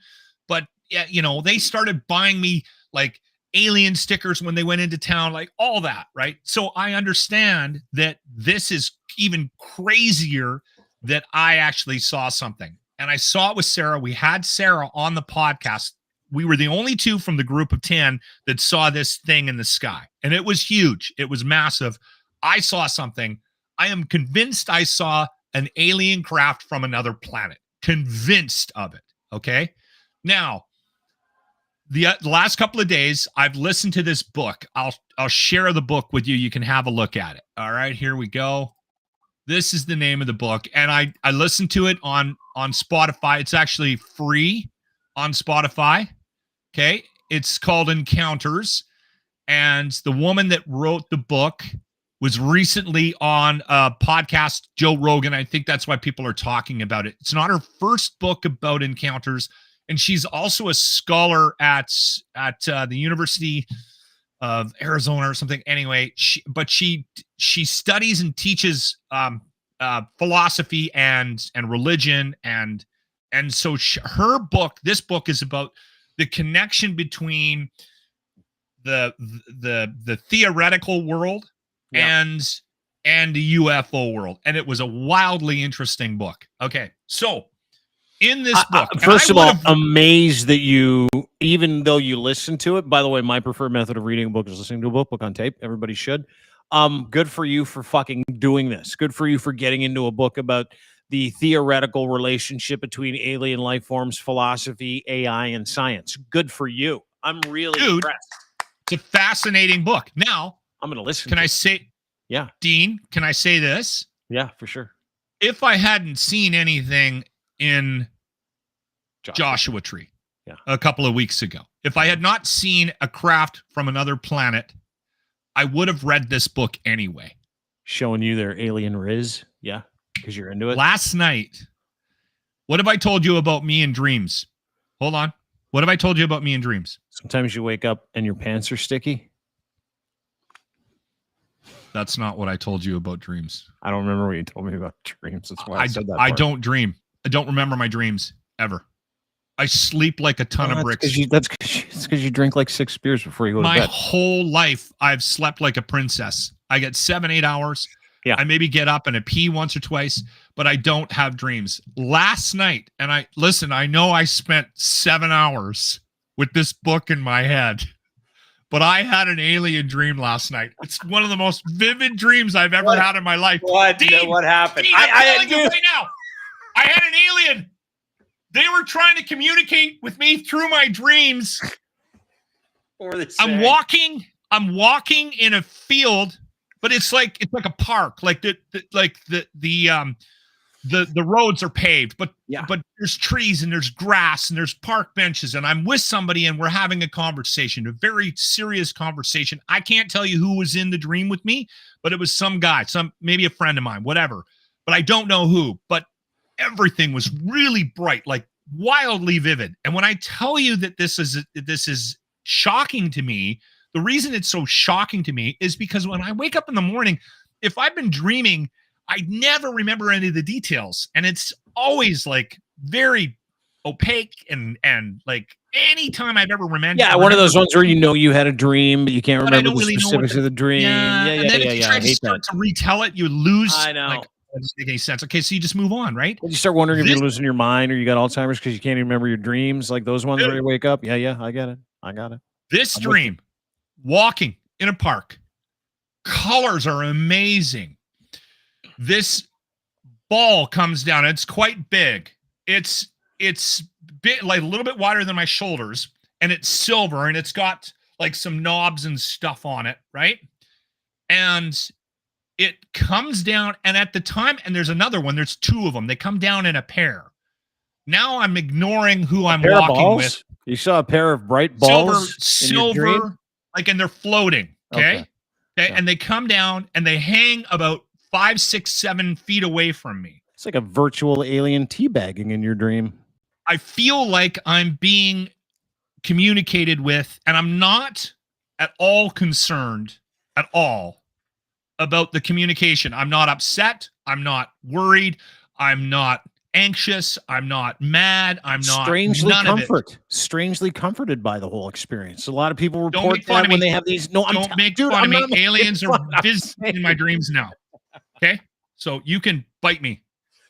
but they started buying me like alien stickers when they went into town, like all that. Right. So I understand that this is even crazier that I actually saw something, and I saw it with Sarah. We had Sarah on the podcast. We were the only two from the group of 10 that saw this thing in the sky. And it was huge. It was massive. I saw something. I am convinced I saw an alien craft from another planet. Convinced of it. Okay. Now, the last couple of days, I've listened to this book. I'll share the book with you. You can have a look at it. All right, here we go. This is the name of the book. And I listened to it on Spotify. It's actually free on Spotify. Okay, it's called Encounters, and the woman that wrote the book was recently on a podcast, Joe Rogan. I think that's why people are talking about it. It's not her first book about encounters, and she's also a scholar at the University of Arizona or something. Anyway, she studies and teaches philosophy and religion, and so this book is about the connection between the theoretical world and the UFO world. And it was a wildly interesting book. Okay. So in this book, first of all, amazed that you, even though you listen to it, by the way, my preferred method of reading a book is listening to a book on tape. Everybody should. Good for you for fucking doing this. Good for you for getting into a book about the theoretical relationship between alien life forms, philosophy, AI, and science. Good for you. I'm really impressed. It's a fascinating book. Now, I'm going to listen. Can I say, Dean, can I say this? Yeah, for sure. If I hadn't seen anything in Joshua Tree a couple of weeks ago, if I had not seen a craft from another planet, I would have read this book anyway. Showing you their alien riz. Yeah. Because you're into it. Last night, what have I told you about me and dreams? Hold on. What have I told you about me and dreams? Sometimes you wake up and your pants are sticky. That's not what I told you about dreams. I don't remember what you told me about dreams. That's why I said that. I don't dream. I don't remember my dreams ever. I sleep like a ton of bricks. That's because you drink like 6 beers before you go to bed. My whole life, I've slept like a princess. I get 7-8 hours. Yeah. I maybe get up and I pee once or twice, but I don't have dreams. Last night, and I know I spent 7 hours with this book in my head, but I had an alien dream last night. It's one of the most vivid dreams I've ever had in my life. What happened? Dean, I'm telling you right now, I had an alien. They were trying to communicate with me through my dreams. What were they saying? I'm walking in a field. But it's like a park, like the roads are paved, but there's trees and there's grass and there's park benches, and I'm with somebody and we're having a conversation, a very serious conversation. I can't tell you who was in the dream with me, but it was some guy, maybe a friend of mine, whatever. But I don't know who. But everything was really bright, like wildly vivid. And when I tell you that this is shocking to me. The reason it's so shocking to me is because when I wake up in the morning, if I've been dreaming, I never remember any of the details. And it's always like very opaque and like anytime I've ever remembered. Yeah, one of those ones where you had a dream, but you can't remember the really specifics of the dream. Yeah. And then if you try to start to retell it, you lose. I know. Like, That doesn't make any sense. Okay, so you just move on, right? You start wondering if This- you're losing your mind or you got Alzheimer's because you can't even remember your dreams, like those ones where you wake up. Yeah, I get it. I got it. This I'm dream, walking in a park, colors are amazing. This ball comes down. It's quite big. It's big, like a little bit wider than my shoulders, and it's silver, and it's got like some knobs and stuff on it, right? And it comes down, and at the time, and there's another one, there's two of them. They come down in a pair. Now I'm ignoring who I'm walking with. You saw a pair of bright balls. Silver, like, and they're floating. Okay. Yeah. And they come down and they hang about 5, 6, 7 feet away from me. It's like a virtual alien teabagging in your dream. I feel like I'm being communicated with, and I'm not at all concerned at all about the communication. I'm not upset. I'm not worried. I'm not anxious. I'm not mad. I'm not strangely comforted by the whole experience. A lot of people report Don't make fun of when me. they have these. No, Don't make fun of me. Aliens are visiting in my dreams now. Okay, so you can bite me.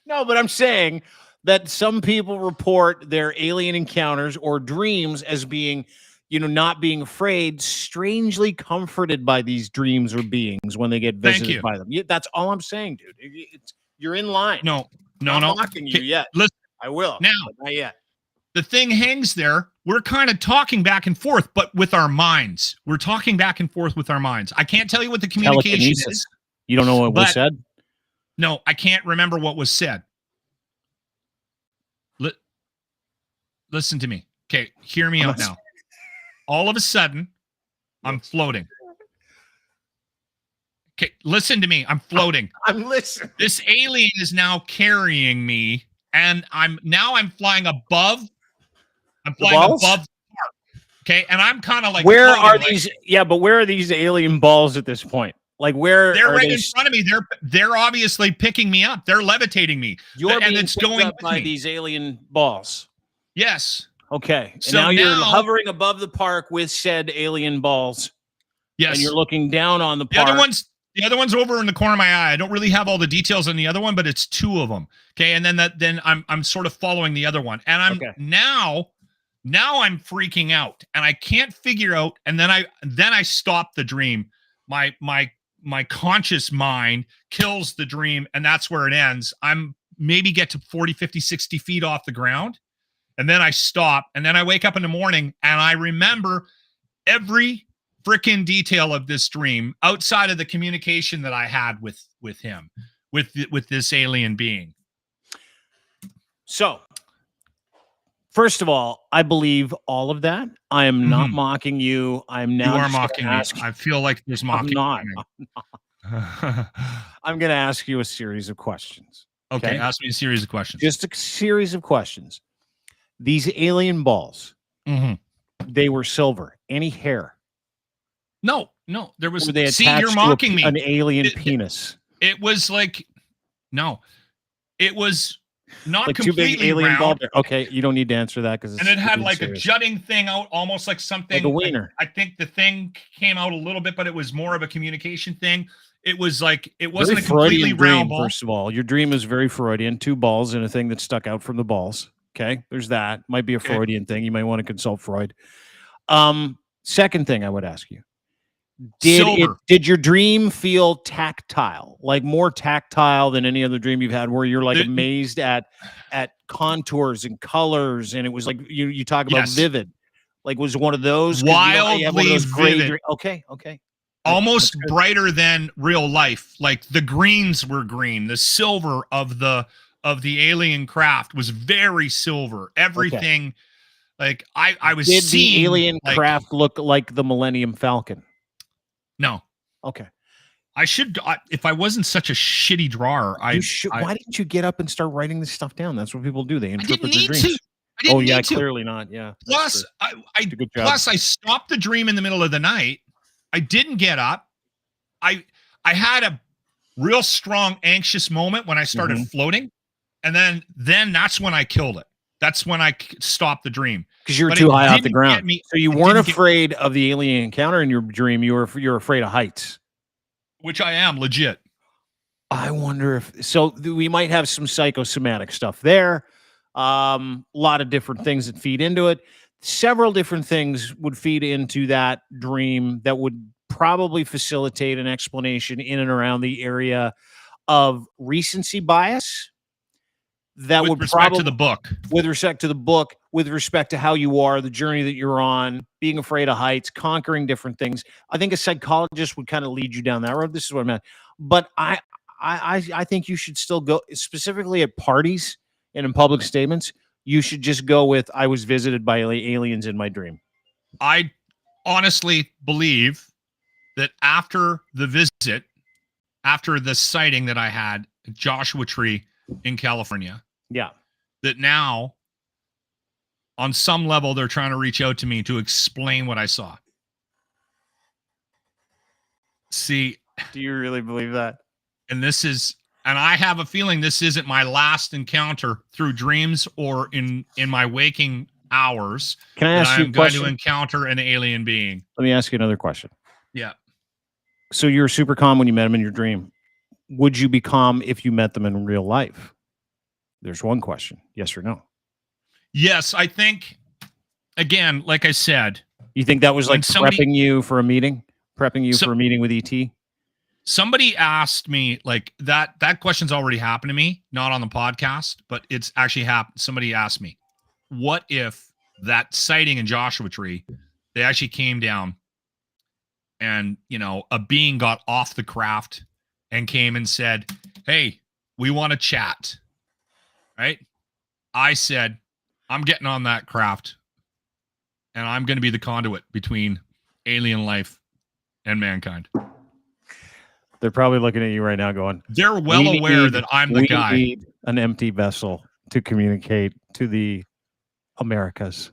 No, but I'm saying that some people report their alien encounters or dreams as being, not being afraid, strangely comforted by these dreams or beings when they get visited by them. That's all I'm saying, dude. You're in line. No. I'm not mocking you yet. Listen, I will. Now, not yet. The thing hangs there. We're kind of talking back and forth, but with our minds. We're talking back and forth with our minds. I can't tell you what the communication is. You don't know what was said? No, I can't remember what was said. Listen to me. Okay, hear me out now. All of a sudden, I'm floating. Okay, listen to me. I'm floating. I'm listening. This alien is now carrying me, and I'm flying above. I'm flying above the park. Okay, and I'm kind of like, where are these? Yeah, but where are these alien balls at this point? Like, where they're right in front of me. They're obviously picking me up. They're levitating me. And it's going up by these alien balls. Yes. Okay. So now you're hovering above the park with said alien balls. Yes. And you're looking down on the park. The other one's over in the corner of my eye. I don't really have all the details on the other one, but it's two of them. Okay, and then I'm sort of following the other one, and I'm now I'm freaking out, and I can't figure out. And then I stop the dream. My conscious mind kills the dream, and that's where it ends. I'm maybe get to 40, 50, 60 feet off the ground, and then I stop, and then I wake up in the morning, and I remember every freaking detail of this dream outside of the communication that I had with him, with this alien being. So, first of all, I believe all of that. I am not mocking you. I'm now. You are mocking me. I feel like there's mocking. I'm going to ask you a series of questions. Okay, ask me a series of questions. Just a series of questions. These alien balls, they were silver. Any hair? No, there was. Were they see, you're mocking me. An alien penis. It was like, no, it was not like completely two big alien round. Ball. Okay, you don't need to answer that because. And it had like a jutting thing out, almost like something. Like a wiener. I think the thing came out a little bit, but it was more of a communication thing. It was like it wasn't very a completely Freudian round dream, ball. First of all, your dream is very Freudian. Two balls and a thing that stuck out from the balls. Okay, there's that. Might be a Freudian thing. You might want to consult Freud. Second thing I would ask you. Did your dream feel tactile, like more tactile than any other dream you've had, where you're like amazed at contours and colors, and it was like you talk about vivid, like was one of those wildly vivid. Okay. Almost brighter than real life. Like the greens were green, the silver of the alien craft was very silver. Everything, like I was seeing. The alien craft look like the Millennium Falcon? No. Okay. I should, if I wasn't such a shitty drawer, why didn't you get up and start writing this stuff down? That's what people do. They interpret their dreams. I didn't need to. Clearly not. Yeah. Plus, I stopped the dream in the middle of the night. I didn't get up. I had a real strong anxious moment when I started floating, and then that's when I killed it. That's when I stopped the dream. Because you were too high off the ground. So you weren't afraid of the alien encounter in your dream. You're afraid of heights. Which I am legit. I wonder if so. We might have some psychosomatic stuff there. A lot of different things that feed into it. Several different things would feed into that dream that would probably facilitate an explanation in and around the area of recency bias. That With would respect to probably, the book. with respect to the book, with respect to how you are, the journey that you're on, being afraid of heights, conquering different things. I think a psychologist would kind of lead you down that road. This is what I meant. But I think you should still go, specifically at parties and in public statements. You should just go with, I was visited by aliens in my dream. I honestly believe that after the visit, after the sighting that I had at Joshua Tree in California, Yeah. that now on some level they're trying to reach out to me to explain what I saw. See, Do you really believe that? and I have a feeling this isn't my last encounter through dreams or in my waking hours. Can I ask you a I'm going to question? encounter an alien being. Let me ask you another question. Yeah. So you were super calm when you met them in your dream. Would you be calm if you met them in real life? There's one question. Yes or no? Yes, I think, again, like I said, You think that was When like somebody- prepping you for a meeting? Prepping you for a meeting with ET? somebody asked me, like, that question's already happened to me, not on the podcast, but it's actually happened. Somebody asked me, what if that sighting in Joshua Tree, they actually came down and, a being got off the craft and came and said, hey, we want to chat. Right? I said, I'm getting on that craft and I'm going to be the conduit between alien life and mankind. They're probably looking at you right now going, They're well "We aware need- that I'm the guy. We need an empty vessel to communicate to the Americas."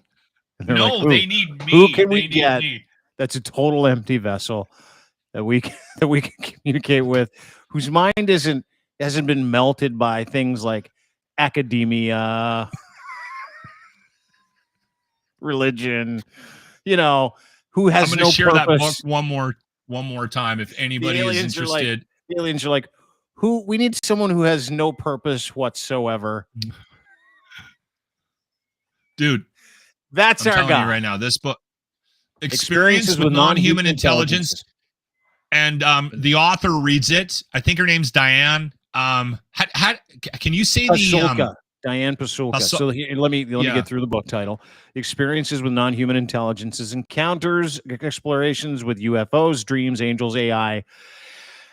And they're No, like, they need me. who can we They need get? me. That's a total empty vessel that we can communicate with, whose mind hasn't been melted by things like academia, religion, who has I'm going to no share that book purpose. one more time if anybody is aliens are like- interested. The aliens are like, we need someone who has no purpose whatsoever. Dude, That's I'm our telling guy. you right now, this book, Experiences with Non-Human Intelligence, and the author reads it. I think her name's Diane. Can you say Pasulka. Diane Pasulka. Pasul- So let me Yeah. get through the book title. Experiences with Non-Human Intelligences, Encounters, Explorations with UFOs, Dreams, Angels, AI,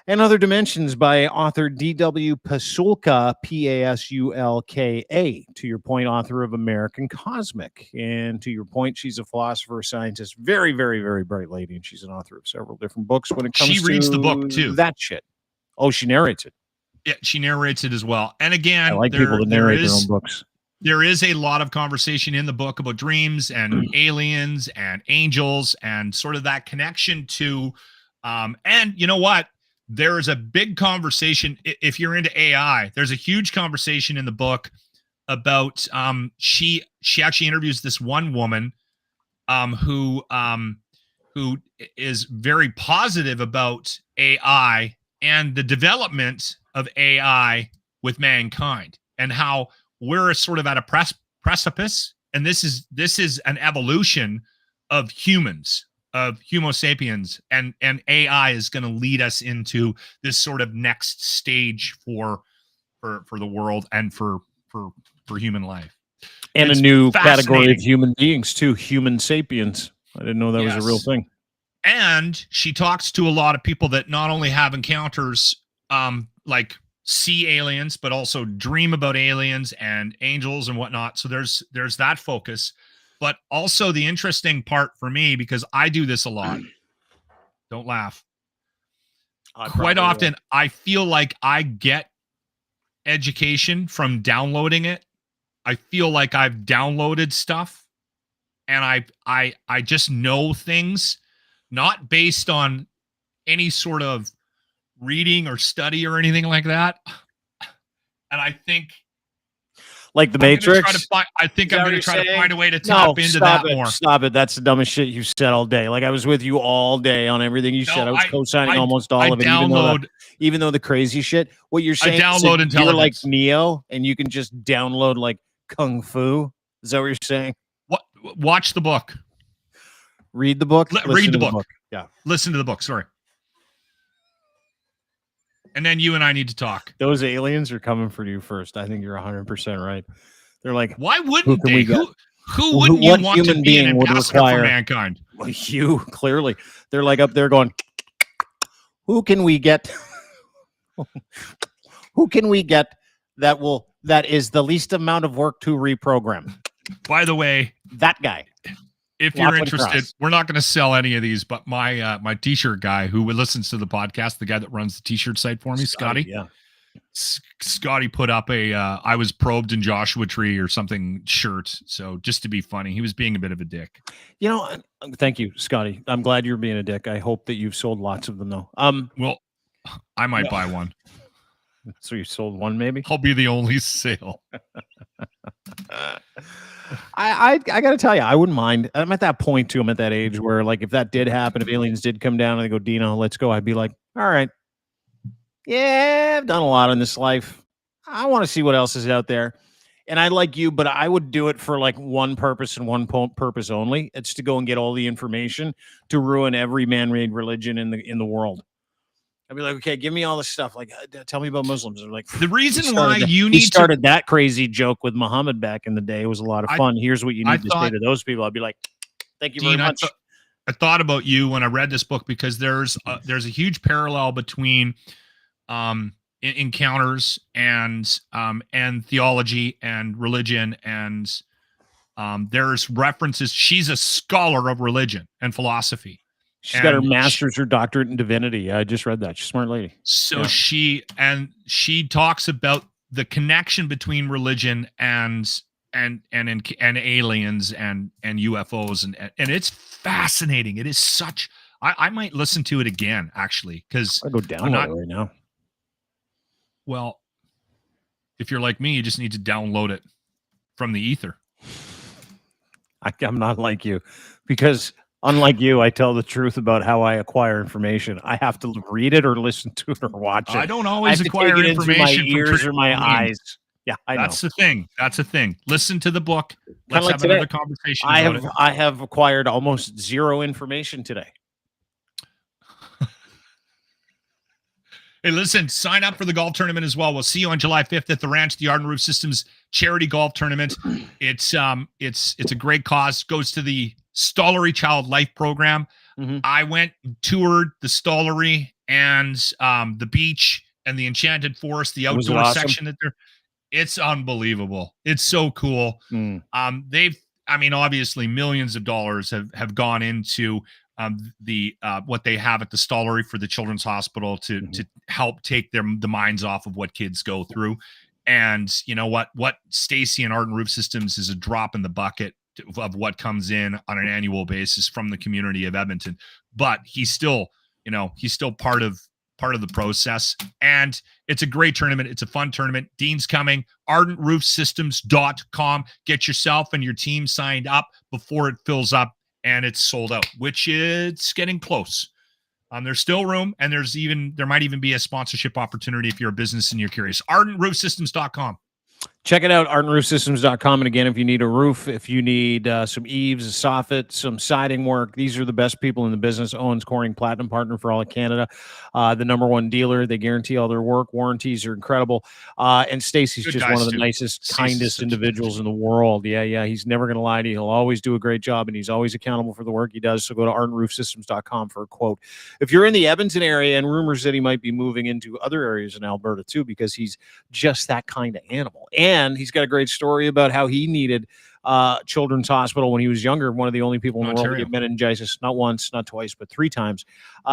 and Other Dimensions by author D.W. Pasulka, Pasulka. To your point, author of American Cosmic. And to your point, she's a philosopher, scientist, very, very, very bright lady, and she's an author of several different books when it comes She to reads the book, too. that shit. Oh, she narrates it. Yeah, she narrates it as well. And again, I like people that narrate their own books. There is a lot of conversation in the book about dreams and aliens and angels and sort of that connection to, and you know what? There is a big conversation. If you're into AI, there's a huge conversation in the book about, she actually interviews this one woman, who is very positive about AI and the development of AI with mankind and how we're sort of at a precipice. And this is an evolution of humans, of Homo sapiens, and AI is going to lead us into this sort of next stage for the world and for human life. And It's a new category fascinating. of human beings, too. Human sapiens. I didn't know that was a real Yes. thing. And she talks to a lot of people that not only have encounters, like see aliens, but also dream about aliens and angels and whatnot. So there's that focus. But also the interesting part for me, because I do this a lot. Don't laugh. Quite often, I feel like I get education from downloading it. I feel like I've downloaded stuff, and I just know things, not based on any sort of reading or study or anything like that. And I think, Like the Matrix. I think I'm going to try to find a way to No, tap into stop that it, more. Stop it. That's the dumbest shit you've said all day. Like I was with you all day on everything you said. I was co-signing almost all of it, even though the crazy shit. What you're saying is you're like Neo and you can just download like Kung Fu. Is that what you're saying? Watch the book. Read the book. Read the book. Yeah. Listen to the book. Sorry. And then you and I need to talk. Those aliens are coming for you first. I think you're 100% right. They're like, why wouldn't they? Who wouldn't you want to be an ambassador for mankind? Well, you, clearly. They're like up there going, who can we get? Who can we get that is the least amount of work to reprogram? By the way, that guy. If you're interested, we're not going to sell any of these, but my t-shirt guy who listens to the podcast, the guy that runs the t-shirt site for me, Scotty. Yeah. Scotty put up a I was probed in Joshua Tree or something shirt. So just to be funny, he was being a bit of a dick. You know, thank you, Scotty. I'm glad you're being a dick. I hope that you've sold lots of them though. Well, I might buy one. So you sold one, maybe? I'll be the only sale. I got to tell you, I wouldn't mind. I'm at that point too. I'm at that age where, like, if that did happen, if aliens did come down and they go, Dino, let's go, I'd be like, all right. Yeah, I've done a lot in this life. I want to see what else is out there. And I like you, but I would do it for like one purpose and one purpose only. It's to go and get all the information to ruin every man-made religion in the world. I'd be like, okay, give me all this stuff. Like, tell me about Muslims. They're like, the reason why he started that crazy joke with Muhammad back in the day. It was a lot of fun. Here's what you need to say to those people. I'd be like, thank you very much. I thought about you when I read this book because there's a huge parallel between encounters and theology and religion, and there's references. She's a scholar of religion and philosophy. She's got her master's or doctorate in divinity. I just read that. She's a smart lady. So she talks about the connection between religion and aliens and UFOs and it's fascinating. It is such. I might listen to it again actually because I go download it right now. Well, if you're like me, you just need to download it from the ether. I'm not like you because. Unlike you, I tell the truth about how I acquire information. I have to read it or listen to it or watch it. I don't always acquire information from my ears or my eyes. Yeah, I know. That's the thing. That's the thing. Listen to the book. Let's have another conversation about it. I have acquired almost zero information today. Hey, listen, sign up for the golf tournament as well. We'll see you on July 5th at the ranch, the Arden Roof Systems charity golf tournament. It's a great cause. Goes to the Stollery Child Life Program. Mm-hmm. I went and toured the Stollery and the beach and the Enchanted Forest, the outdoor section that they're. It's unbelievable. It's so cool. Obviously millions of dollars have gone into what they have at the Stollery for the Children's Hospital to help take the minds off of what kids go through. And you know what Stacy and Arden Roof Systems is a drop in the bucket of what comes in on an annual basis from the community of Edmonton, but he's still part of the process. And it's a great tournament. It's a fun tournament. Dean's coming. ArdenRoofSystems.com. Get yourself and your team signed up before it fills up and it's sold out, which it's getting close. There's still room, and there might even be a sponsorship opportunity if you're a business and you're curious. ArdenRoofSystems.com. Check it out, ArdenRoofSystems.com. And again, if you need a roof, if you need some eaves, a soffit, some siding work, these are the best people in the business. Owens Corning, Platinum Partner for all of Canada. The #1 dealer. They guarantee all their work. Warranties are incredible. And Stacy's just one of the nicest, kindest individuals in the world. Yeah. He's never going to lie to you. He'll always do a great job, and he's always accountable for the work he does. So go to ArdenRoofSystems.com for a quote. If you're in the Edmonton area, and rumors that he might be moving into other areas in Alberta too, because he's just that kind of animal. And he's got a great story about how he needed Children's Hospital when he was younger. One of the only people in the world to get meningitis, not once, not twice, but 3 times.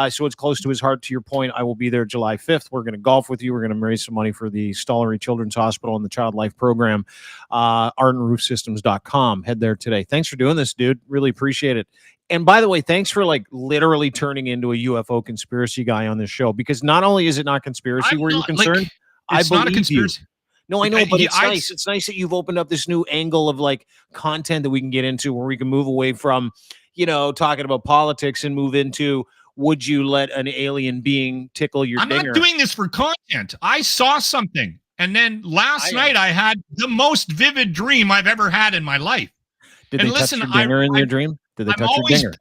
So it's close to his heart. To your point, I will be there July 5th. We're going to golf with you. We're going to raise some money for the Stollery Children's Hospital and the Child Life Program. ArdenRoofSystems.com. Head there today. Thanks for doing this, dude. Really appreciate it. And by the way, thanks for literally turning into a UFO conspiracy guy on this show, because not only is it not conspiracy where you're concerned, it's not a conspiracy. No, I know, but it's I- nice. It's nice that you've opened up this new angle of like content that we can get into where we can move away from, talking about politics and move into would you let an alien being tickle your I'm dinger? not doing this for content. I saw something. And then last night I had the most vivid dream I've ever had in my life. Did they touch your dinger in your dream? Did they touch your dinger?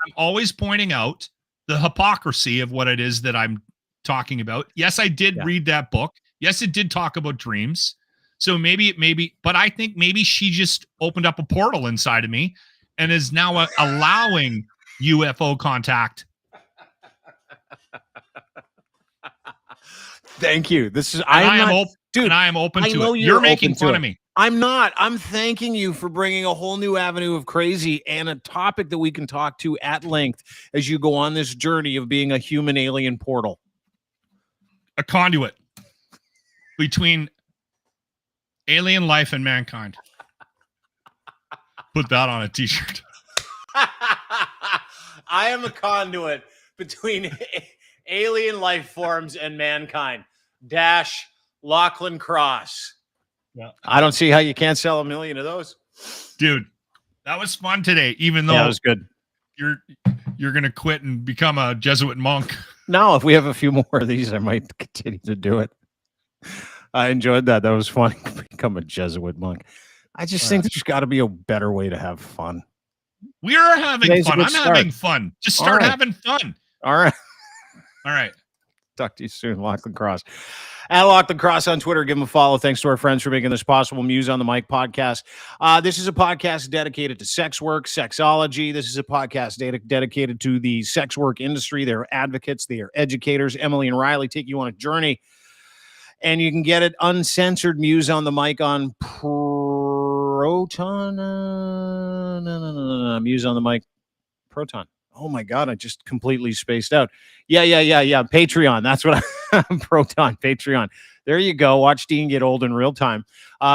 I'm always pointing out the hypocrisy of what it is that I'm talking about. Yes, I did read that book. Yes, it did talk about dreams. So maybe, but I think maybe she just opened up a portal inside of me and is now allowing UFO contact. Thank you. This is I am open to it. You're making fun of me. I'm not. I'm thanking you for bringing a whole new avenue of crazy and a topic that we can talk to at length as you go on this journey of being a human alien portal. A conduit between alien life and mankind. Put that on a t-shirt. I am a conduit between alien life forms and mankind. Lochlin Cross. Yeah. I don't see how you can't sell 1 million of those. Dude, that was fun today, even though that was good. You're going to quit and become a Jesuit monk. No, if we have a few more of these, I might continue to do it. I enjoyed that. That was fun. Become a Jesuit monk. I just think there's got to be a better way to have fun. We are having fun. I'm having fun. Just start having fun. All right. All right. Talk to you soon, Lochlin Cross. At Lochlin Cross on Twitter. Give him a follow. Thanks to our friends for making this possible. Muse on the Mic podcast. This is a podcast dedicated to sex work, sexology. This is a podcast dedicated to the sex work industry. They're advocates. They are educators. Emily and Riley take you on a journey. And you can get it uncensored. Muse on the Mic on Proton. Muse on the Mic. Proton. Oh my God, I just completely spaced out. Yeah. Patreon. That's what I'm Proton, Patreon. There you go. Watch Dean get old in real time.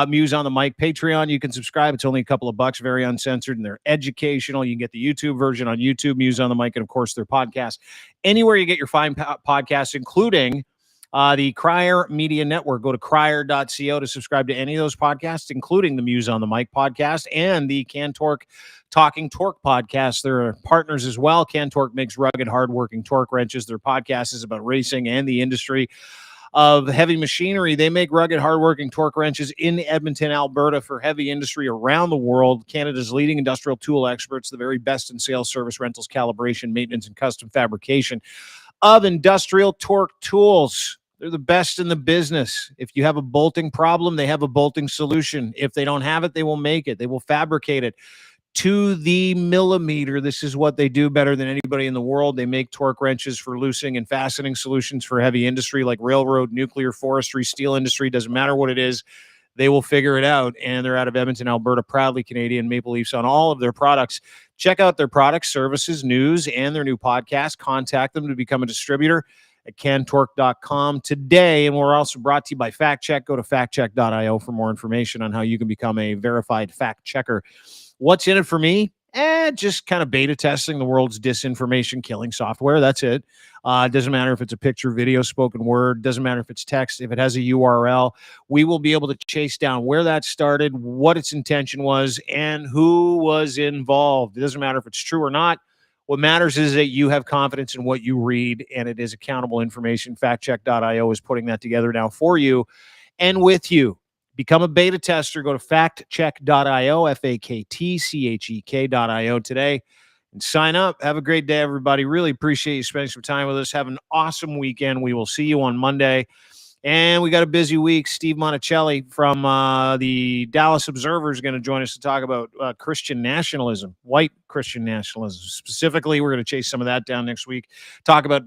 Muse on the Mic, Patreon. You can subscribe. It's only a couple of bucks, very uncensored, and they're educational. You can get the YouTube version on YouTube, Muse on the Mic, and of course, their podcast. Anywhere you get your fine podcasts, including the Crier Media Network. Go to crier.co to subscribe to any of those podcasts, including the Muse on the Mic podcast and the Cantork Talking Torque podcast. They're partners as well. Cantork makes rugged, hardworking torque wrenches. Their podcast is about racing and the industry of heavy machinery. They make rugged, hardworking torque wrenches in Edmonton, Alberta for heavy industry around the world. Canada's leading industrial tool experts, the very best in sales, service, rentals, calibration, maintenance, and custom fabrication of industrial torque tools. They're the best in the business. If you have a bolting problem, they have a bolting solution. If they don't have it, they will make it. They will fabricate it to the millimeter. This is what they do better than anybody in the world. They make torque wrenches for loosening and fastening solutions for heavy industry like railroad, nuclear, forestry, steel industry. Doesn't matter what it is. They will figure it out. And they're out of Edmonton, Alberta, proudly Canadian. Maple Leafs on all of their products. Check out their products, services, news, and their new podcast. Contact them to become a distributor at cantork.com today. And we're also brought to you by Fact Check. Go to factcheck.io for more information on how you can become a verified fact checker. What's in it for me? Just kind of beta testing the world's disinformation killing software. That's it. Doesn't matter if it's a picture, video, spoken word. Doesn't matter if it's text. If it has a URL, we will be able to chase down where that started, what its intention was, and who was involved. It doesn't matter if it's true or not. What matters is that you have confidence in what you read, and it is accountable information. Factcheck.io is putting that together now for you and with you. Become a beta tester. Go to factcheck.io, factcheck.io today, and sign up. Have a great day, everybody. Really appreciate you spending some time with us. Have an awesome weekend. We will see you on Monday. And we got a busy week. Steve Monticelli from the Dallas Observer is going to join us to talk about Christian nationalism, white Christian nationalism. Specifically, we're going to chase some of that down next week. Talk about